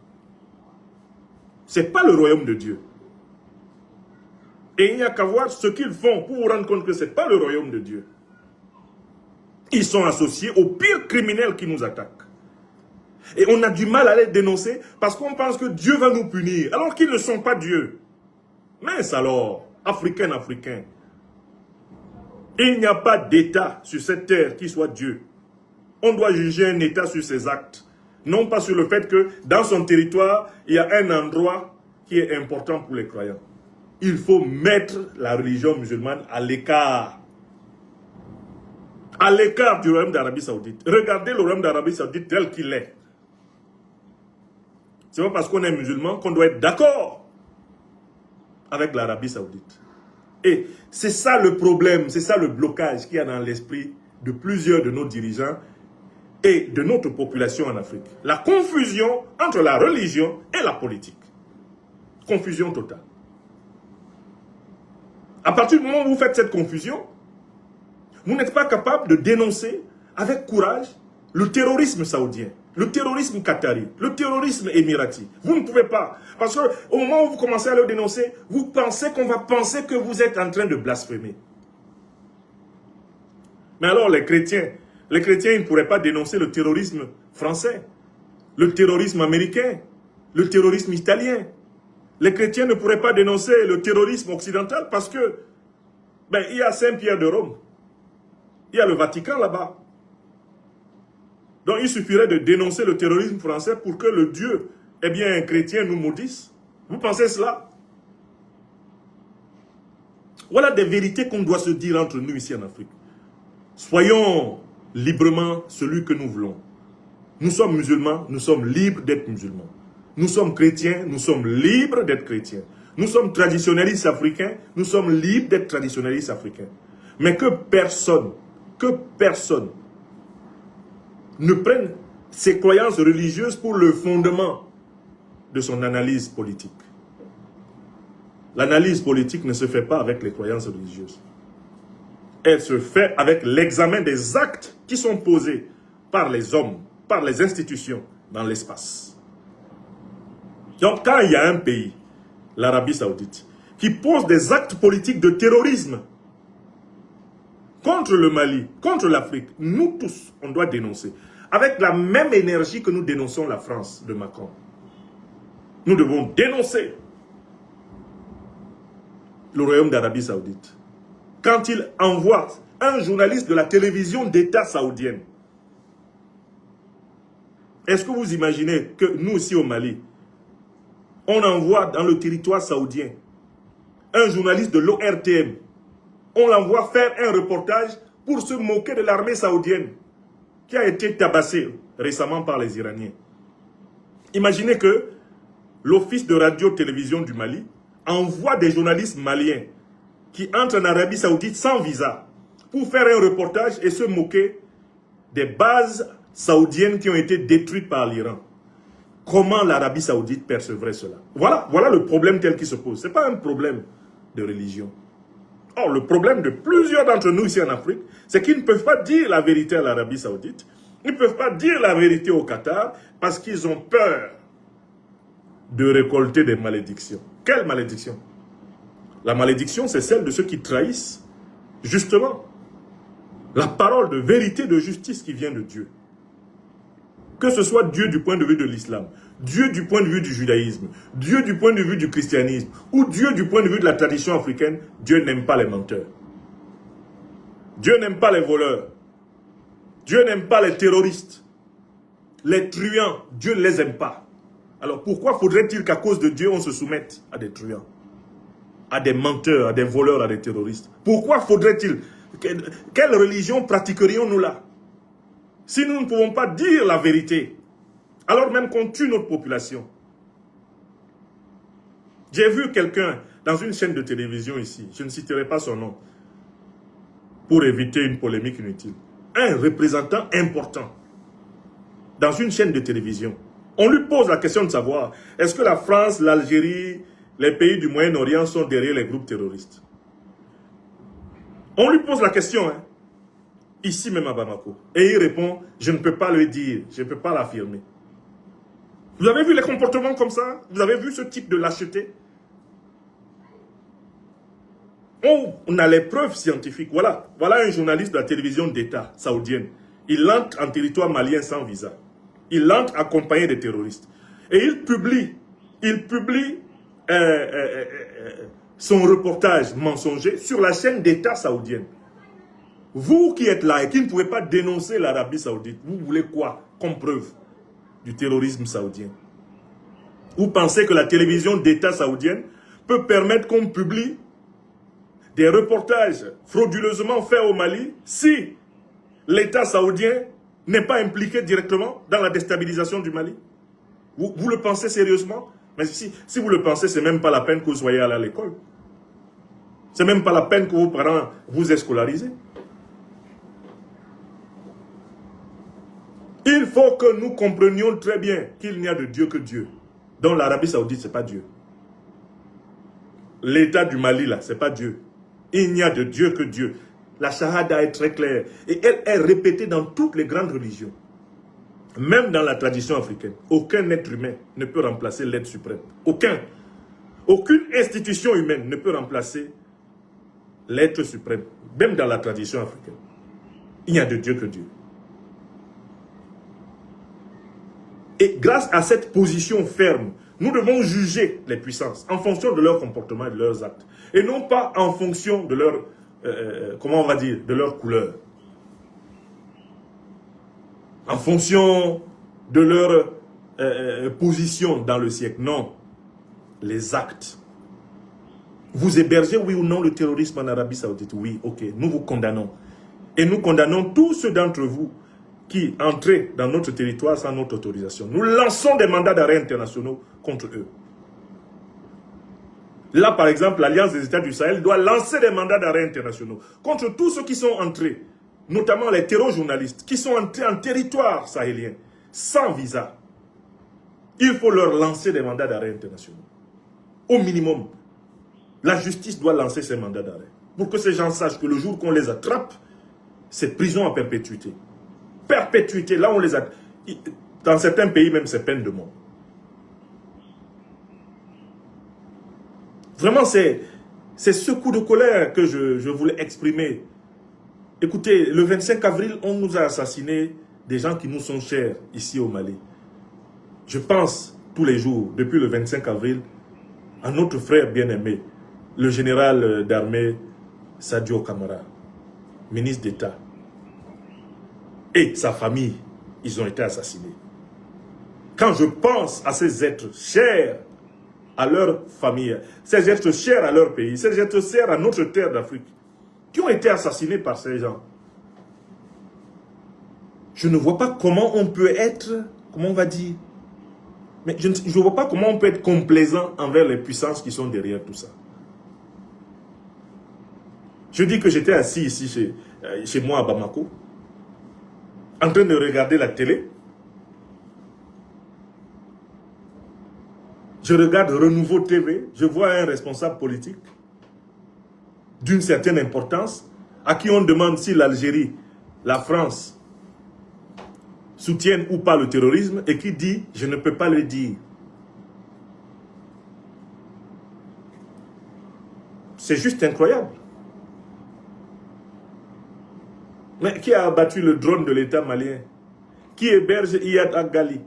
L: Ce n'est pas le royaume de Dieu. Et il n'y a qu'à voir ce qu'ils font pour vous rendre compte que ce n'est pas le royaume de Dieu. Ils sont associés aux pires criminels qui nous attaquent. Et on a du mal à les dénoncer parce qu'on pense que Dieu va nous punir, alors qu'ils ne sont pas Dieu. Mince alors, Africains. Il n'y a pas d'État sur cette terre qui soit Dieu. On doit juger un État sur ses actes, non pas sur le fait que dans son territoire, il y a un endroit qui est important pour les croyants. Il faut mettre la religion musulmane à l'écart. À l'écart du royaume d'Arabie Saoudite. Regardez le royaume d'Arabie Saoudite tel qu'il est. C'est pas parce qu'on est musulman qu'on doit être d'accord avec l'Arabie Saoudite. Et c'est ça le problème, c'est ça le blocage qu'il y a dans l'esprit de plusieurs de nos dirigeants et de notre population en Afrique. La confusion entre la religion et la politique. Confusion totale. À partir du moment où vous faites cette confusion, vous n'êtes pas capable de dénoncer avec courage le terrorisme saoudien, le terrorisme qatari, le terrorisme émirati. Vous ne pouvez pas. Parce qu'au moment où vous commencez à le dénoncer, vous pensez qu'on va penser que vous êtes en train de blasphémer. Mais alors les chrétiens, ils ne pourraient pas dénoncer le terrorisme français, le terrorisme américain, le terrorisme italien. Les chrétiens ne pourraient pas dénoncer le terrorisme occidental parce que il y a Saint-Pierre de Rome. Il y a le Vatican là-bas. Donc il suffirait de dénoncer le terrorisme français pour que le Dieu, un chrétien nous maudisse. Vous pensez cela? Voilà des vérités qu'on doit se dire entre nous ici en Afrique. Soyons librement celui que nous voulons. Nous sommes musulmans, nous sommes libres d'être musulmans. Nous sommes chrétiens, nous sommes libres d'être chrétiens. Nous sommes traditionnalistes africains, nous sommes libres d'être traditionnalistes africains. Mais que personne ne prenne ses croyances religieuses pour le fondement de son analyse politique. L'analyse politique ne se fait pas avec les croyances religieuses. Elle se fait avec l'examen des actes qui sont posés par les hommes, par les institutions dans l'espace. Donc quand il y a un pays, l'Arabie Saoudite, qui pose des actes politiques de terrorisme contre le Mali, contre l'Afrique, nous tous, on doit dénoncer. Avec la même énergie que nous dénonçons la France de Macron. Nous devons dénoncer le royaume d'Arabie Saoudite. Quand il envoie un journaliste de la télévision d'État saoudienne, est-ce que vous imaginez que nous aussi au Mali, on envoie dans le territoire saoudien un journaliste de l'ORTM, on l'envoie faire un reportage pour se moquer de l'armée saoudienne qui a été tabassée récemment par les Iraniens. Imaginez que l'Office de radio-télévision du Mali envoie des journalistes maliens qui entrent en Arabie Saoudite sans visa pour faire un reportage et se moquer des bases saoudiennes qui ont été détruites par l'Iran. Comment l'Arabie Saoudite percevrait cela? Voilà le problème tel qu'il se pose. Ce n'est pas un problème de religion. Or, le problème de plusieurs d'entre nous ici en Afrique, c'est qu'ils ne peuvent pas dire la vérité à l'Arabie Saoudite. Ils ne peuvent pas dire la vérité au Qatar parce qu'ils ont peur de récolter des malédictions. Quelle malédiction? La malédiction, c'est celle de ceux qui trahissent, justement, la parole de vérité, de justice qui vient de Dieu. Que ce soit Dieu du point de vue de l'islam, Dieu du point de vue du judaïsme, Dieu du point de vue du christianisme, ou Dieu du point de vue de la tradition africaine, Dieu n'aime pas les menteurs. Dieu n'aime pas les voleurs. Dieu n'aime pas les terroristes. Les truands, Dieu ne les aime pas. Alors pourquoi faudrait-il qu'à cause de Dieu, on se soumette à des truands, à des menteurs, à des voleurs, à des terroristes? Pourquoi faudrait-il? Quelle religion pratiquerions-nous là? Si nous ne pouvons pas dire la vérité, alors même qu'on tue notre population. J'ai vu quelqu'un dans une chaîne de télévision ici, je ne citerai pas son nom, pour éviter une polémique inutile. un représentant important dans une chaîne de télévision, on lui pose la question de savoir, est-ce que la France, l'Algérie, les pays du Moyen-Orient sont derrière les groupes terroristes? On lui pose la question, hein, ici même à Bamako. Et il répond, je ne peux pas le dire, je ne peux pas l'affirmer. Vous avez vu les comportements comme ça? Vous avez vu ce type de lâcheté? On a les preuves scientifiques. Voilà un journaliste de la télévision d'État saoudienne. Il entre en territoire malien sans visa. Il entre accompagné des terroristes. Et il publie son reportage mensonger sur la chaîne d'État saoudienne. Vous qui êtes là et qui ne pouvez pas dénoncer l'Arabie saoudite, vous voulez quoi comme preuve du terrorisme saoudien? Vous pensez que la télévision d'État saoudienne peut permettre qu'on publie des reportages frauduleusement faits au Mali si l'État saoudien n'est pas impliqué directement dans la déstabilisation du Mali? Vous le pensez sérieusement? Mais si vous le pensez, c'est même pas la peine que vous soyez allé à l'école. C'est même pas la peine que vos parents vous aient scolarisé. Il faut que nous comprenions très bien qu'il n'y a de Dieu que Dieu. Donc l'Arabie saoudite, ce n'est pas Dieu. L'État du Mali, là, ce n'est pas Dieu. Il n'y a de Dieu que Dieu. La Shahada est très claire. Et elle est répétée dans toutes les grandes religions. Même dans la tradition africaine. Aucun être humain ne peut remplacer l'être suprême. Aucun. Aucune institution humaine ne peut remplacer l'être suprême. Même dans la tradition africaine. Il n'y a de Dieu que Dieu. Et grâce à cette position ferme, nous devons juger les puissances en fonction de leur comportement et de leurs actes. Et non pas en fonction de leur, comment on va dire, de leur couleur. En fonction de leur position dans le siècle. Non. Les actes. Vous hébergez, oui ou non, le terrorisme en Arabie Saoudite? Oui, ok. Nous vous condamnons. Et nous condamnons tous ceux d'entre vous qui entrent dans notre territoire sans notre autorisation. Nous lançons des mandats d'arrêt internationaux contre eux. Là, par exemple, l'Alliance des États du Sahel doit lancer des mandats d'arrêt internationaux contre tous ceux qui sont entrés, notamment les terroristes qui sont entrés en territoire sahélien, sans visa. Il faut leur lancer des mandats d'arrêt internationaux. Au minimum, la justice doit lancer ces mandats d'arrêt. Pour que ces gens sachent que le jour qu'on les attrape, c'est prison à perpétuité. Perpétuité, là on les a... Dans certains pays même, c'est peine de mort. Vraiment, c'est ce coup de colère que je voulais exprimer. Écoutez, le 25 avril, on nous a assassiné des gens qui nous sont chers ici au Mali. Je pense tous les jours, depuis le 25 avril, à notre frère bien-aimé, le général d'armée Sadio Kamara, ministre d'État. Et sa famille, ils ont été assassinés. Quand je pense à ces êtres chers à leur famille, ces êtres chers à leur pays, ces êtres chers à notre terre d'Afrique, qui ont été assassinés par ces gens, je ne vois pas comment on peut être, comment on va dire, mais je ne vois pas comment on peut être complaisant envers les puissances qui sont derrière tout ça. Je dis que j'étais assis ici chez moi à Bamako, en train de regarder la télé. Je regarde Renouveau TV, je vois un responsable politique d'une certaine importance à qui on demande si l'Algérie, la France soutiennent ou pas le terrorisme et qui dit « je ne peux pas le dire ». C'est juste incroyable. Mais qui a abattu le drone de l'État malien? Qui héberge Iyad Agali?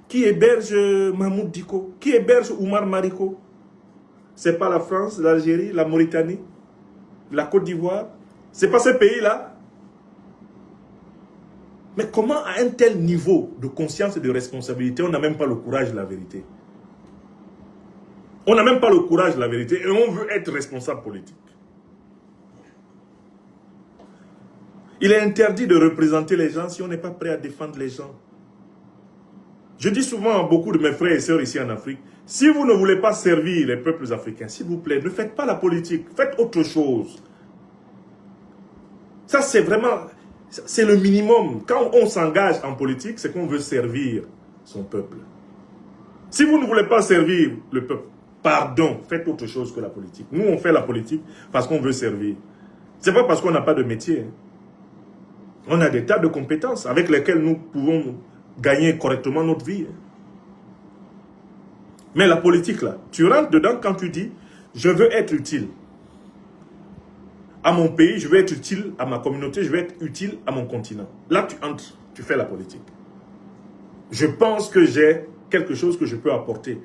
L: Qui héberge Mahmoud Diko? Qui héberge Oumar Mariko? C'est pas la France, l'Algérie, la Mauritanie, la Côte d'Ivoire? C'est pas ces pays-là? Mais comment à un tel niveau de conscience et de responsabilité, on n'a même pas le courage de la vérité? On n'a même pas le courage de la vérité et on veut être responsable politique. Il est interdit de représenter les gens si on n'est pas prêt à défendre les gens. Je dis souvent à beaucoup de mes frères et sœurs ici en Afrique, si vous ne voulez pas servir les peuples africains, s'il vous plaît, ne faites pas la politique, faites autre chose. Ça, c'est vraiment, c'est le minimum. Quand on s'engage en politique, c'est qu'on veut servir son peuple. Si vous ne voulez pas servir le peuple, pardon, faites autre chose que la politique. Nous, on fait la politique parce qu'on veut servir. C'est pas parce qu'on n'a pas de métier. On a des tas de compétences avec lesquelles nous pouvons gagner correctement notre vie. Mais la politique, là, tu rentres dedans quand tu dis « je veux être utile à mon pays, je veux être utile à ma communauté, je veux être utile à mon continent ». Là, tu entres, tu fais la politique. Je pense que j'ai quelque chose que je peux apporter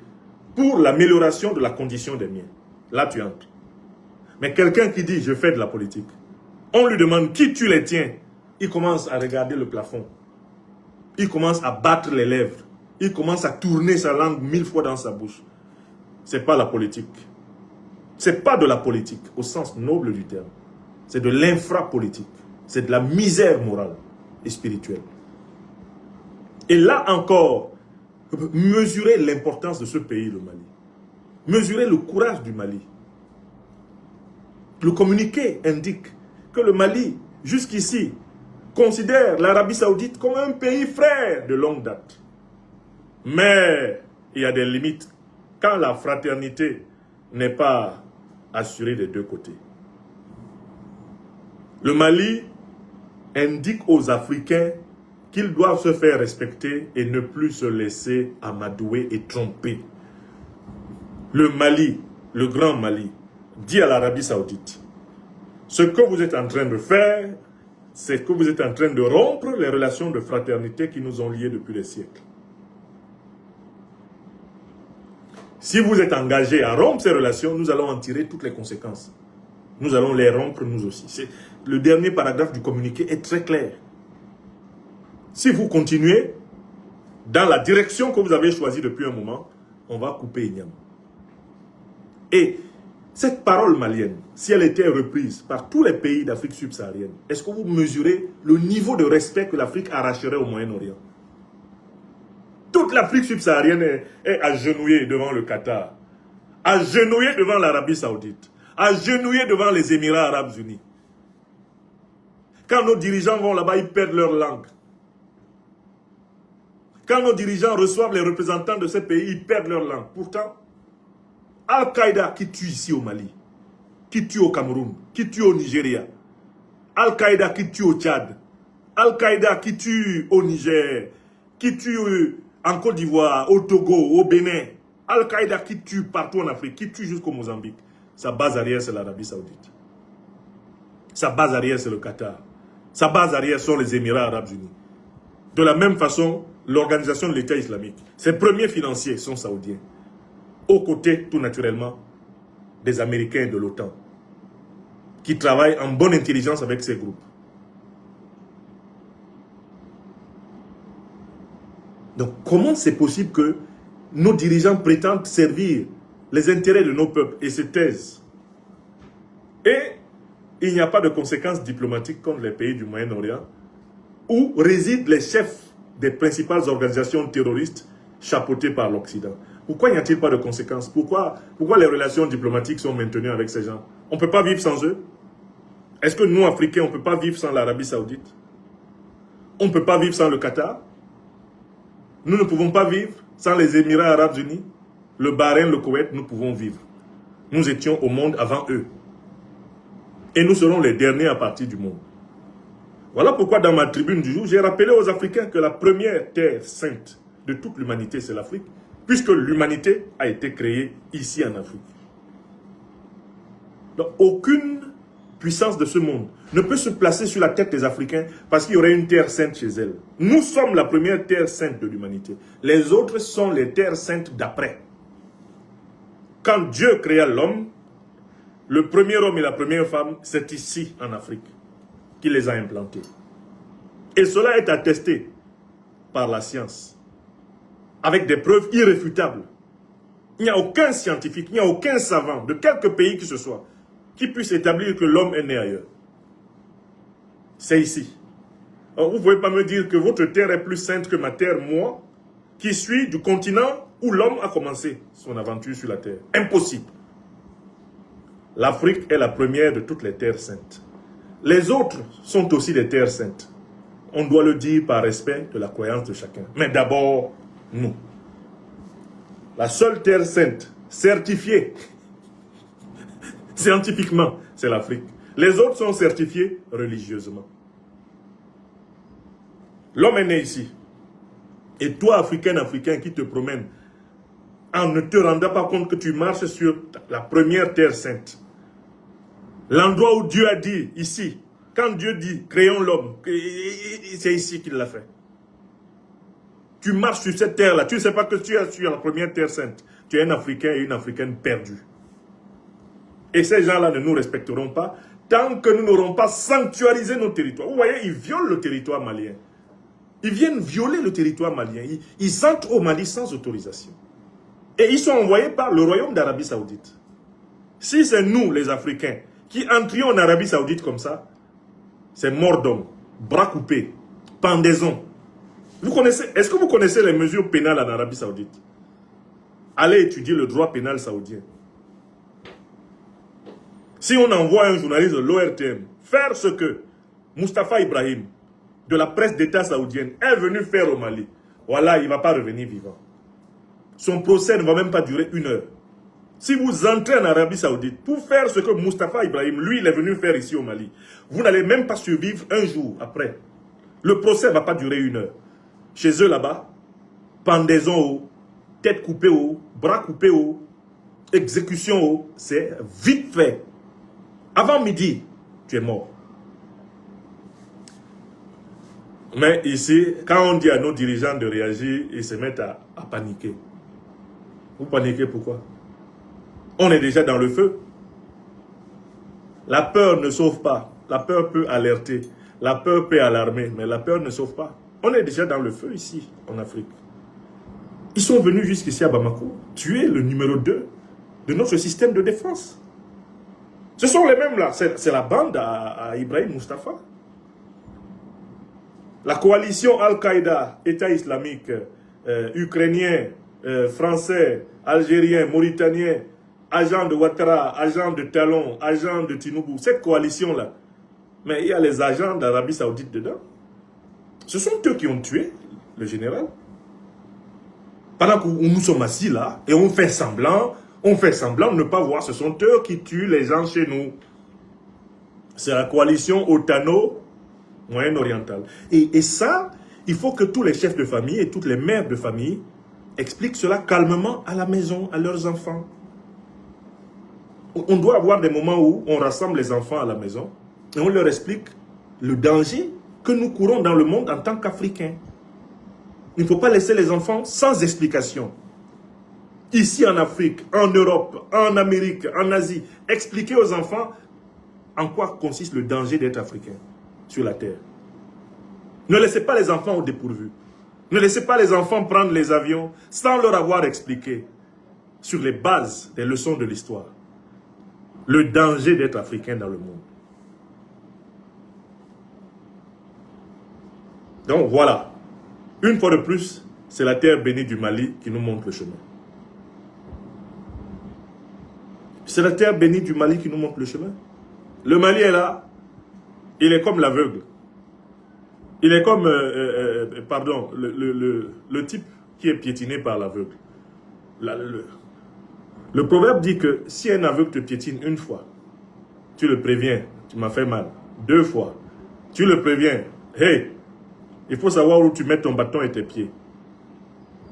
L: pour l'amélioration de la condition des miens. Là, tu entres. Mais quelqu'un qui dit « je fais de la politique », on lui demande « qui tue les tiens ?» Il commence à regarder le plafond. Il commence à battre les lèvres. Il commence à tourner sa langue 1000 fois dans sa bouche. Ce n'est pas la politique. Ce n'est pas de la politique au sens noble du terme. C'est de l'infrapolitique. C'est de la misère morale et spirituelle. Et là encore, mesurez l'importance de ce pays, le Mali. Mesurez le courage du Mali. Le communiqué indique que le Mali, jusqu'ici, considère l'Arabie Saoudite comme un pays frère de longue date. Mais il y a des limites quand la fraternité n'est pas assurée des deux côtés. Le Mali indique aux Africains qu'ils doivent se faire respecter et ne plus se laisser amadouer et tromper. Le Mali, le grand Mali, dit à l'Arabie Saoudite, ce que vous êtes en train de faire, c'est que vous êtes en train de rompre les relations de fraternité qui nous ont liés depuis des siècles. Si vous êtes engagé à rompre ces relations, nous allons en tirer toutes les conséquences. Nous allons les rompre nous aussi. Le dernier paragraphe du communiqué est très clair. Si vous continuez dans la direction que vous avez choisie depuis un moment, on va couper Ignam. Et cette parole malienne, si elle était reprise par tous les pays d'Afrique subsaharienne, est-ce que vous mesurez le niveau de respect que l'Afrique arracherait au Moyen-Orient? Toute l'Afrique subsaharienne est agenouillée devant le Qatar, agenouillée devant l'Arabie Saoudite, agenouillée devant les Émirats Arabes Unis. Quand nos dirigeants vont là-bas, ils perdent leur langue. Quand nos dirigeants reçoivent les représentants de ces pays, ils perdent leur langue. Pourtant, Al-Qaïda qui tue ici au Mali, qui tue au Cameroun, qui tue au Nigeria, Al-Qaïda qui tue au Tchad, Al-Qaïda qui tue au Niger, qui tue en Côte d'Ivoire, au Togo, au Bénin, Al-Qaïda qui tue partout en Afrique, qui tue jusqu'au Mozambique. Sa base arrière, c'est l'Arabie Saoudite. Sa base arrière, c'est le Qatar. Sa base arrière sont les Émirats Arabes Unis. De la même façon, l'organisation de l'État islamique, ses premiers financiers sont saoudiens. Aux côtés, tout naturellement, des Américains et de l'OTAN, qui travaillent en bonne intelligence avec ces groupes. Donc, comment c'est possible que nos dirigeants prétendent servir les intérêts de nos peuples et se taisent? Et il n'y a pas de conséquences diplomatiques contre les pays du Moyen-Orient, où résident les chefs des principales organisations terroristes chapeautées par l'Occident. Pourquoi n'y a-t-il pas de conséquences? Pourquoi les relations diplomatiques sont maintenues avec ces gens? On ne peut pas vivre sans eux? Est-ce que nous, Africains, on ne peut pas vivre sans l'Arabie Saoudite? On ne peut pas vivre sans le Qatar? Nous ne pouvons pas vivre sans les Émirats Arabes Unis? Le Bahreïn, le Koweït, nous pouvons vivre. Nous étions au monde avant eux. Et nous serons les derniers à partir du monde. Voilà pourquoi dans ma tribune du jour, j'ai rappelé aux Africains que la première terre sainte de toute l'humanité, c'est l'Afrique, puisque l'humanité a été créée ici en Afrique. Donc, aucune puissance de ce monde ne peut se placer sur la tête des Africains parce qu'il y aurait une terre sainte chez elle. Nous sommes la première terre sainte de l'humanité. Les autres sont les terres saintes d'après. Quand Dieu créa l'homme, le premier homme et la première femme, c'est ici en Afrique qu'il les a implantés. Et cela est attesté par la science, avec des preuves irréfutables. Il n'y a aucun scientifique, il n'y a aucun savant de quelque pays que ce soit qui puisse établir que l'homme est né ailleurs. C'est ici. Alors, vous ne pouvez pas me dire que votre terre est plus sainte que ma terre, moi, qui suis du continent où l'homme a commencé son aventure sur la terre. Impossible. L'Afrique est la première de toutes les terres saintes. Les autres sont aussi des terres saintes. On doit le dire par respect de la croyance de chacun. Mais d'abord, nous. La seule terre sainte, certifiée, scientifiquement, c'est l'Afrique. Les autres sont certifiés religieusement. L'homme est né ici. Et toi, Africain, qui te promène, en ne te rendant pas compte que tu marches sur la première terre sainte. L'endroit où Dieu a dit, ici, quand Dieu dit, créons l'homme, c'est ici qu'il l'a fait. Tu marches sur cette terre-là, tu ne sais pas que tu es sur la première terre sainte. Tu es un Africain et une Africaine perdue. Et ces gens-là ne nous respecteront pas tant que nous n'aurons pas sanctuarisé nos territoires. Vous voyez, ils violent le territoire malien. Ils viennent violer le territoire malien. Ils entrent au Mali sans autorisation. Et ils sont envoyés par le royaume d'Arabie Saoudite. Si c'est nous, les Africains, qui entrions en Arabie Saoudite comme ça, c'est mort d'homme, bras coupés, pendaison. Est-ce que vous connaissez les mesures pénales en Arabie Saoudite? Allez étudier le droit pénal saoudien. Si on envoie un journaliste de l'ORTM faire ce que Mustafa Ibrahim, de la presse d'État saoudienne, est venu faire au Mali, voilà, il ne va pas revenir vivant. Son procès ne va même pas durer 1 heure. Si vous entrez en Arabie Saoudite pour faire ce que Mustafa Ibrahim, lui, il est venu faire ici au Mali, vous n'allez même pas survivre un jour après. Le procès ne va pas durer 1 heure. Chez eux là-bas, pendaison haut, tête coupée haut, bras coupés haut, exécution haut, c'est vite fait. Avant midi, tu es mort. Mais ici, quand on dit à nos dirigeants de réagir, ils se mettent à paniquer. Vous paniquez pourquoi? On est déjà dans le feu. La peur ne sauve pas. La peur peut alerter. La peur peut alarmer. Mais la peur ne sauve pas. On est déjà dans le feu ici, en Afrique. Ils sont venus jusqu'ici à Bamako tuer le numéro 2 de notre système de défense. Ce sont les mêmes là. C'est la bande à Ibrahim Mustafa. La coalition Al-Qaïda, État islamique, ukrainien, français, algérien, mauritanien, agent de Ouattara, agent de Talon, agent de Tinubu, cette coalition-là. Mais il y a les agents d'Arabie Saoudite dedans. Ce sont eux qui ont tué le général. Pendant que nous sommes assis là, et on fait semblant de ne pas voir, ce sont eux qui tuent les gens chez nous. C'est la coalition Otano moyen-orientale. Et ça, il faut que tous les chefs de famille et toutes les mères de famille expliquent cela calmement à la maison, à leurs enfants. On doit avoir des moments où on rassemble les enfants à la maison et on leur explique le danger que nous courons dans le monde en tant qu'Africains. Il ne faut pas laisser les enfants sans explication. Ici en Afrique, en Europe, en Amérique, en Asie, expliquer aux enfants en quoi consiste le danger d'être africain sur la terre. Ne laissez pas les enfants au dépourvu. Ne laissez pas les enfants prendre les avions sans leur avoir expliqué sur les bases des leçons de l'histoire le danger d'être africain dans le monde. Donc voilà, une fois de plus, c'est la terre bénie du Mali qui nous montre le chemin. C'est la terre bénie du Mali qui nous montre le chemin. Le Mali est là, il est comme l'aveugle. Il est comme, pardon, le type qui est piétiné par l'aveugle. Le proverbe dit que si un aveugle te piétine 1 fois, tu le préviens, tu m'as fait mal. 2 fois, tu le préviens, hey, il faut savoir où tu mets ton bâton et tes pieds.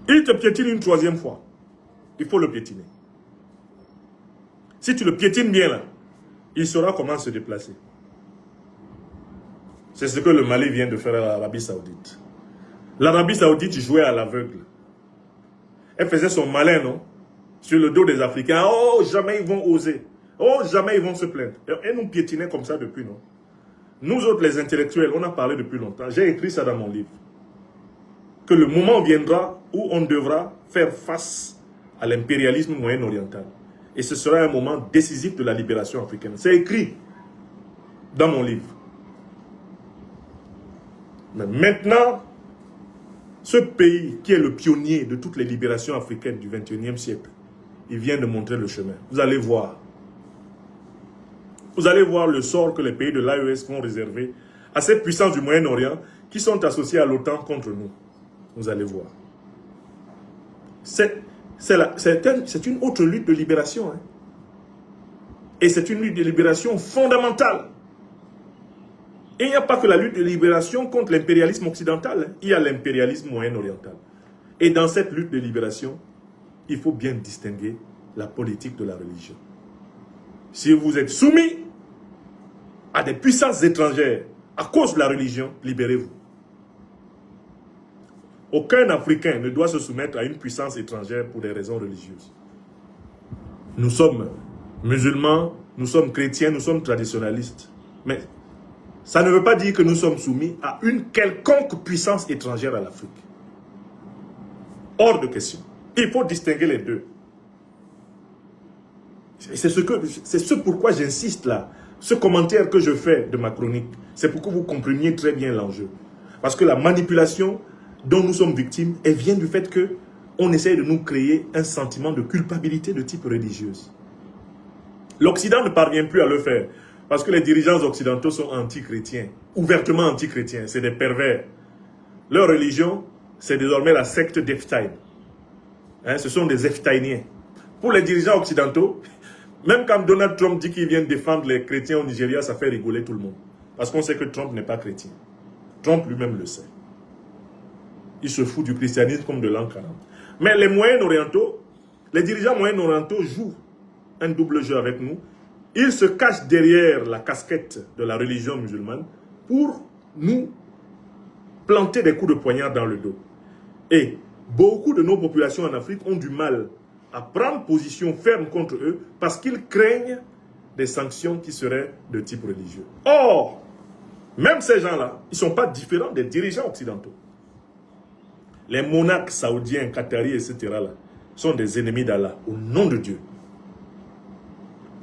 L: Il te piétine une 3e fois, il faut le piétiner. Si tu le piétines bien là, il saura comment se déplacer. C'est ce que le Mali vient de faire à l'Arabie Saoudite. L'Arabie Saoudite jouait à l'aveugle. Elle faisait son malin, non? Sur le dos des Africains. Oh, jamais ils vont oser. Oh, jamais ils vont se plaindre. Elle nous piétinait comme ça depuis, non? Nous autres, les intellectuels, on a parlé depuis longtemps. J'ai écrit ça dans mon livre. Que le moment viendra où on devra faire face à l'impérialisme moyen-oriental. Et ce sera un moment décisif de la libération africaine. C'est écrit dans mon livre. Mais maintenant, ce pays qui est le pionnier de toutes les libérations africaines du XXIe siècle, il vient de montrer le chemin. Vous allez voir. Vous allez voir le sort que les pays de l'AES vont réserver à ces puissances du Moyen-Orient qui sont associées à l'OTAN contre nous. Vous allez voir. C'est une autre lutte de libération. Hein. Et c'est une lutte de libération fondamentale. Et il n'y a pas que la lutte de libération contre l'impérialisme occidental. Hein. Il y a l'impérialisme moyen-oriental. Et dans cette lutte de libération, il faut bien distinguer la politique de la religion. Si vous êtes soumis à des puissances étrangères à cause de la religion, libérez-vous. Aucun Africain ne doit se soumettre à une puissance étrangère pour des raisons religieuses. Nous sommes musulmans, nous sommes chrétiens, nous sommes traditionnalistes. Mais ça ne veut pas dire que nous sommes soumis à une quelconque puissance étrangère à l'Afrique. Hors de question. Il faut distinguer les deux. C'est ce pourquoi j'insiste là. Ce commentaire que je fais de ma chronique, c'est pour que vous compreniez très bien l'enjeu. Parce que la manipulation dont nous sommes victimes, elle vient du fait qu'on essaye de nous créer un sentiment de culpabilité de type religieuse. L'Occident ne parvient plus à le faire. Parce que les dirigeants occidentaux sont anti-chrétiens. Ouvertement anti-chrétiens. C'est des pervers. Leur religion, c'est désormais la secte d'Epstein. Hein, ce sont des Epsteiniens. Pour les dirigeants occidentaux, même quand Donald Trump dit qu'il vient défendre les chrétiens au Nigeria, ça fait rigoler tout le monde. Parce qu'on sait que Trump n'est pas chrétien. Trump lui-même le sait. Il se fout du christianisme comme de l'an 40. Mais les Moyen-Orientaux, les dirigeants Moyen-Orientaux jouent un double jeu avec nous. Ils se cachent derrière la casquette de la religion musulmane pour nous planter des coups de poignard dans le dos. Et beaucoup de nos populations en Afrique ont du mal à prendre position ferme contre eux parce qu'ils craignent des sanctions qui seraient de type religieux. Or, même ces gens-là, ils ne sont pas différents des dirigeants occidentaux. Les monarques saoudiens, qataris, etc. là, sont des ennemis d'Allah, au nom de Dieu.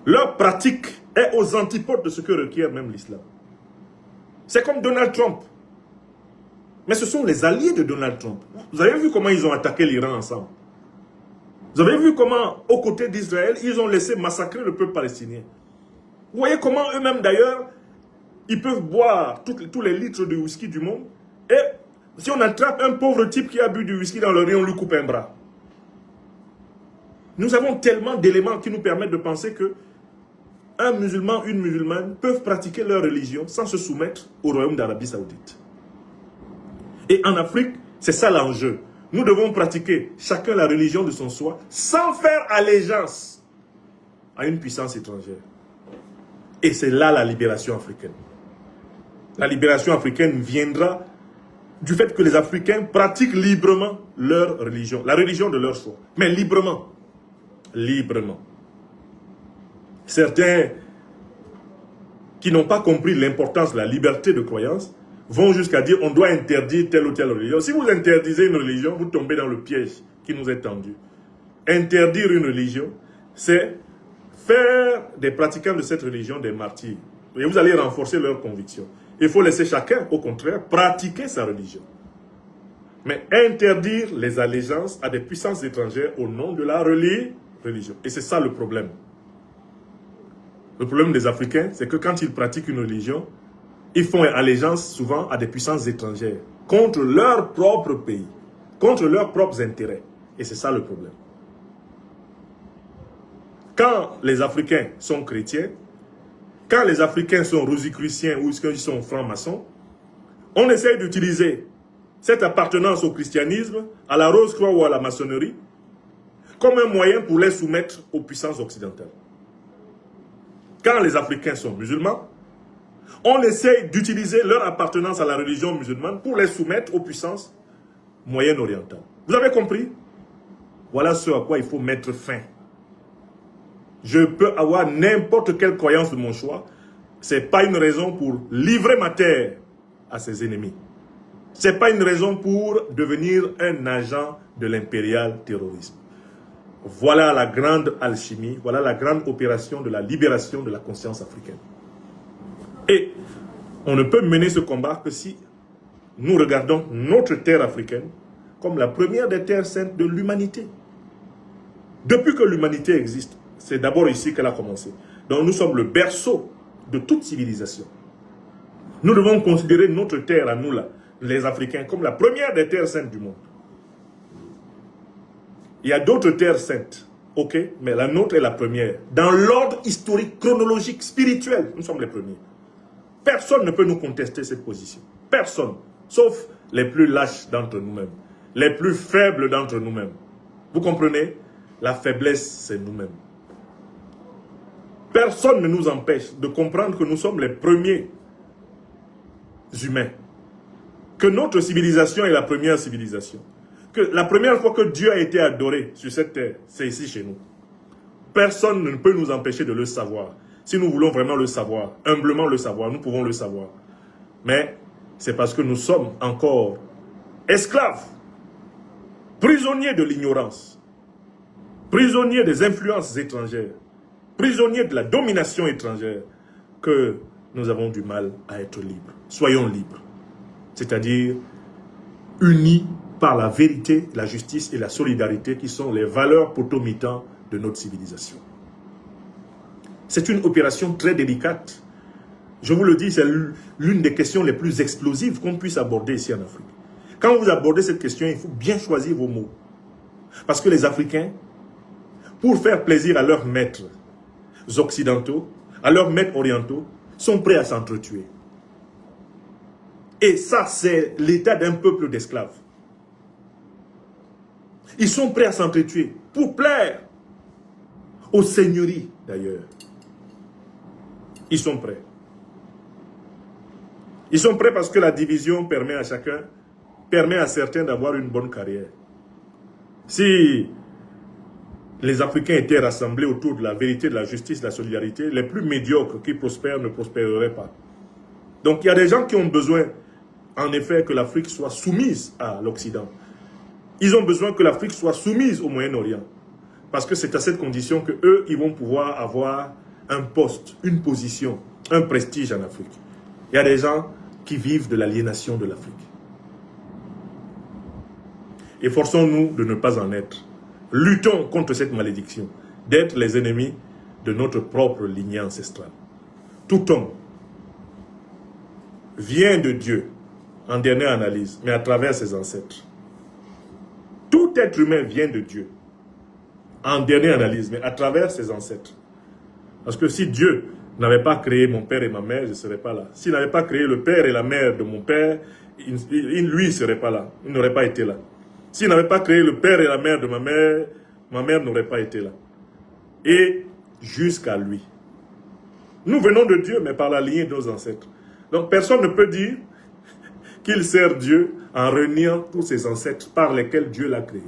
L: Leur pratique est aux antipodes de ce que requiert même l'islam. C'est comme Donald Trump. Mais ce sont les alliés de Donald Trump. Vous avez vu comment ils ont attaqué l'Iran ensemble? Vous avez vu comment, aux côtés d'Israël, ils ont laissé massacrer le peuple palestinien? Vous voyez comment eux-mêmes, d'ailleurs, ils peuvent boire tous les litres de whisky du monde. Et si on attrape un pauvre type qui a bu du whisky dans le riz, on lui coupe un bras. Nous avons tellement d'éléments qui nous permettent de penser que un musulman, une musulmane peuvent pratiquer leur religion sans se soumettre au royaume d'Arabie Saoudite. Et en Afrique, c'est ça l'enjeu. Nous devons pratiquer chacun la religion de son soi sans faire allégeance à une puissance étrangère. Et c'est là la libération africaine. La libération africaine viendra du fait que les Africains pratiquent librement leur religion, la religion de leur choix. Mais librement. Librement. Certains qui n'ont pas compris l'importance de la liberté de croyance vont jusqu'à dire on doit interdire telle ou telle religion. Si vous interdisez une religion, vous tombez dans le piège qui nous est tendu. Interdire une religion, c'est faire des pratiquants de cette religion des martyrs. Et vous allez renforcer leurs convictions. Il faut laisser chacun, au contraire, pratiquer sa religion. Mais interdire les allégeances à des puissances étrangères au nom de la religion. Et c'est ça le problème. Le problème des Africains, c'est que quand ils pratiquent une religion, ils font allégeance souvent à des puissances étrangères, contre leur propre pays, contre leurs propres intérêts. Et c'est ça le problème. Quand les Africains sont chrétiens, quand les Africains sont rosicruciens ou qu'ils sont francs-maçons, on essaye d'utiliser cette appartenance au christianisme, à la Rose-Croix ou à la maçonnerie, comme un moyen pour les soumettre aux puissances occidentales. Quand les Africains sont musulmans, on essaye d'utiliser leur appartenance à la religion musulmane pour les soumettre aux puissances moyen-orientales. Vous avez compris? Voilà ce à quoi il faut mettre fin. Je peux avoir n'importe quelle croyance de mon choix. Ce n'est pas une raison pour livrer ma terre à ses ennemis. Ce n'est pas une raison pour devenir un agent de l'impérial terrorisme. Voilà la grande alchimie, voilà la grande opération de la libération de la conscience africaine. Et on ne peut mener ce combat que si nous regardons notre terre africaine comme la première des terres saintes de l'humanité. Depuis que l'humanité existe, c'est d'abord ici qu'elle a commencé. Donc nous sommes le berceau de toute civilisation. Nous devons considérer notre terre à nous, là, les Africains, comme la première des terres saintes du monde. Il y a d'autres terres saintes, ok, mais la nôtre est la première. Dans l'ordre historique, chronologique, spirituel, nous sommes les premiers. Personne ne peut nous contester cette position. Personne, sauf les plus lâches d'entre nous-mêmes, les plus faibles d'entre nous-mêmes. Vous comprenez? La faiblesse, c'est nous-mêmes. Personne ne nous empêche de comprendre que nous sommes les premiers humains. Que notre civilisation est la première civilisation. Que la première fois que Dieu a été adoré sur cette terre, c'est ici chez nous. Personne ne peut nous empêcher de le savoir. Si nous voulons vraiment le savoir, humblement le savoir, nous pouvons le savoir. Mais c'est parce que nous sommes encore esclaves, prisonniers de l'ignorance, prisonniers des influences étrangères, prisonniers de la domination étrangère, que nous avons du mal à être libres. Soyons libres. C'est-à-dire unis par la vérité, la justice et la solidarité qui sont les valeurs potomitantes de notre civilisation. C'est une opération très délicate. Je vous le dis, c'est l'une des questions les plus explosives qu'on puisse aborder ici en Afrique. Quand vous abordez cette question, il faut bien choisir vos mots. Parce que les Africains, pour faire plaisir à leurs maîtres occidentaux, à leurs maîtres orientaux, sont prêts à s'entretuer. Et ça, c'est l'état d'un peuple d'esclaves. Ils sont prêts à s'entretuer pour plaire aux seigneuries, d'ailleurs. Ils sont prêts. Ils sont prêts parce que la division permet à chacun, permet à certains d'avoir une bonne carrière. Si les Africains étaient rassemblés autour de la vérité, de la justice, de la solidarité, les plus médiocres qui prospèrent ne prospéreraient pas. Donc il y a des gens qui ont besoin, en effet, que l'Afrique soit soumise à l'Occident. Ils ont besoin que l'Afrique soit soumise au Moyen-Orient. Parce que c'est à cette condition qu'eux, ils vont pouvoir avoir un poste, une position, un prestige en Afrique. Il y a des gens qui vivent de l'aliénation de l'Afrique. Efforçons-nous de ne pas en être. Luttons contre cette malédiction, d'être les ennemis de notre propre lignée ancestrale. Tout homme vient de Dieu, en dernière analyse, mais à travers ses ancêtres. Tout être humain vient de Dieu, en dernière analyse, mais à travers ses ancêtres. Parce que si Dieu n'avait pas créé mon père et ma mère, je ne serais pas là. S'il n'avait pas créé le père et la mère de mon père, lui ne serait pas là, il n'aurait pas été là. S'il n'avait pas créé le père et la mère de ma mère n'aurait pas été là. Et jusqu'à lui. Nous venons de Dieu, mais par la lignée de nos ancêtres. Donc personne ne peut dire qu'il sert Dieu en reniant tous ses ancêtres par lesquels Dieu l'a créé.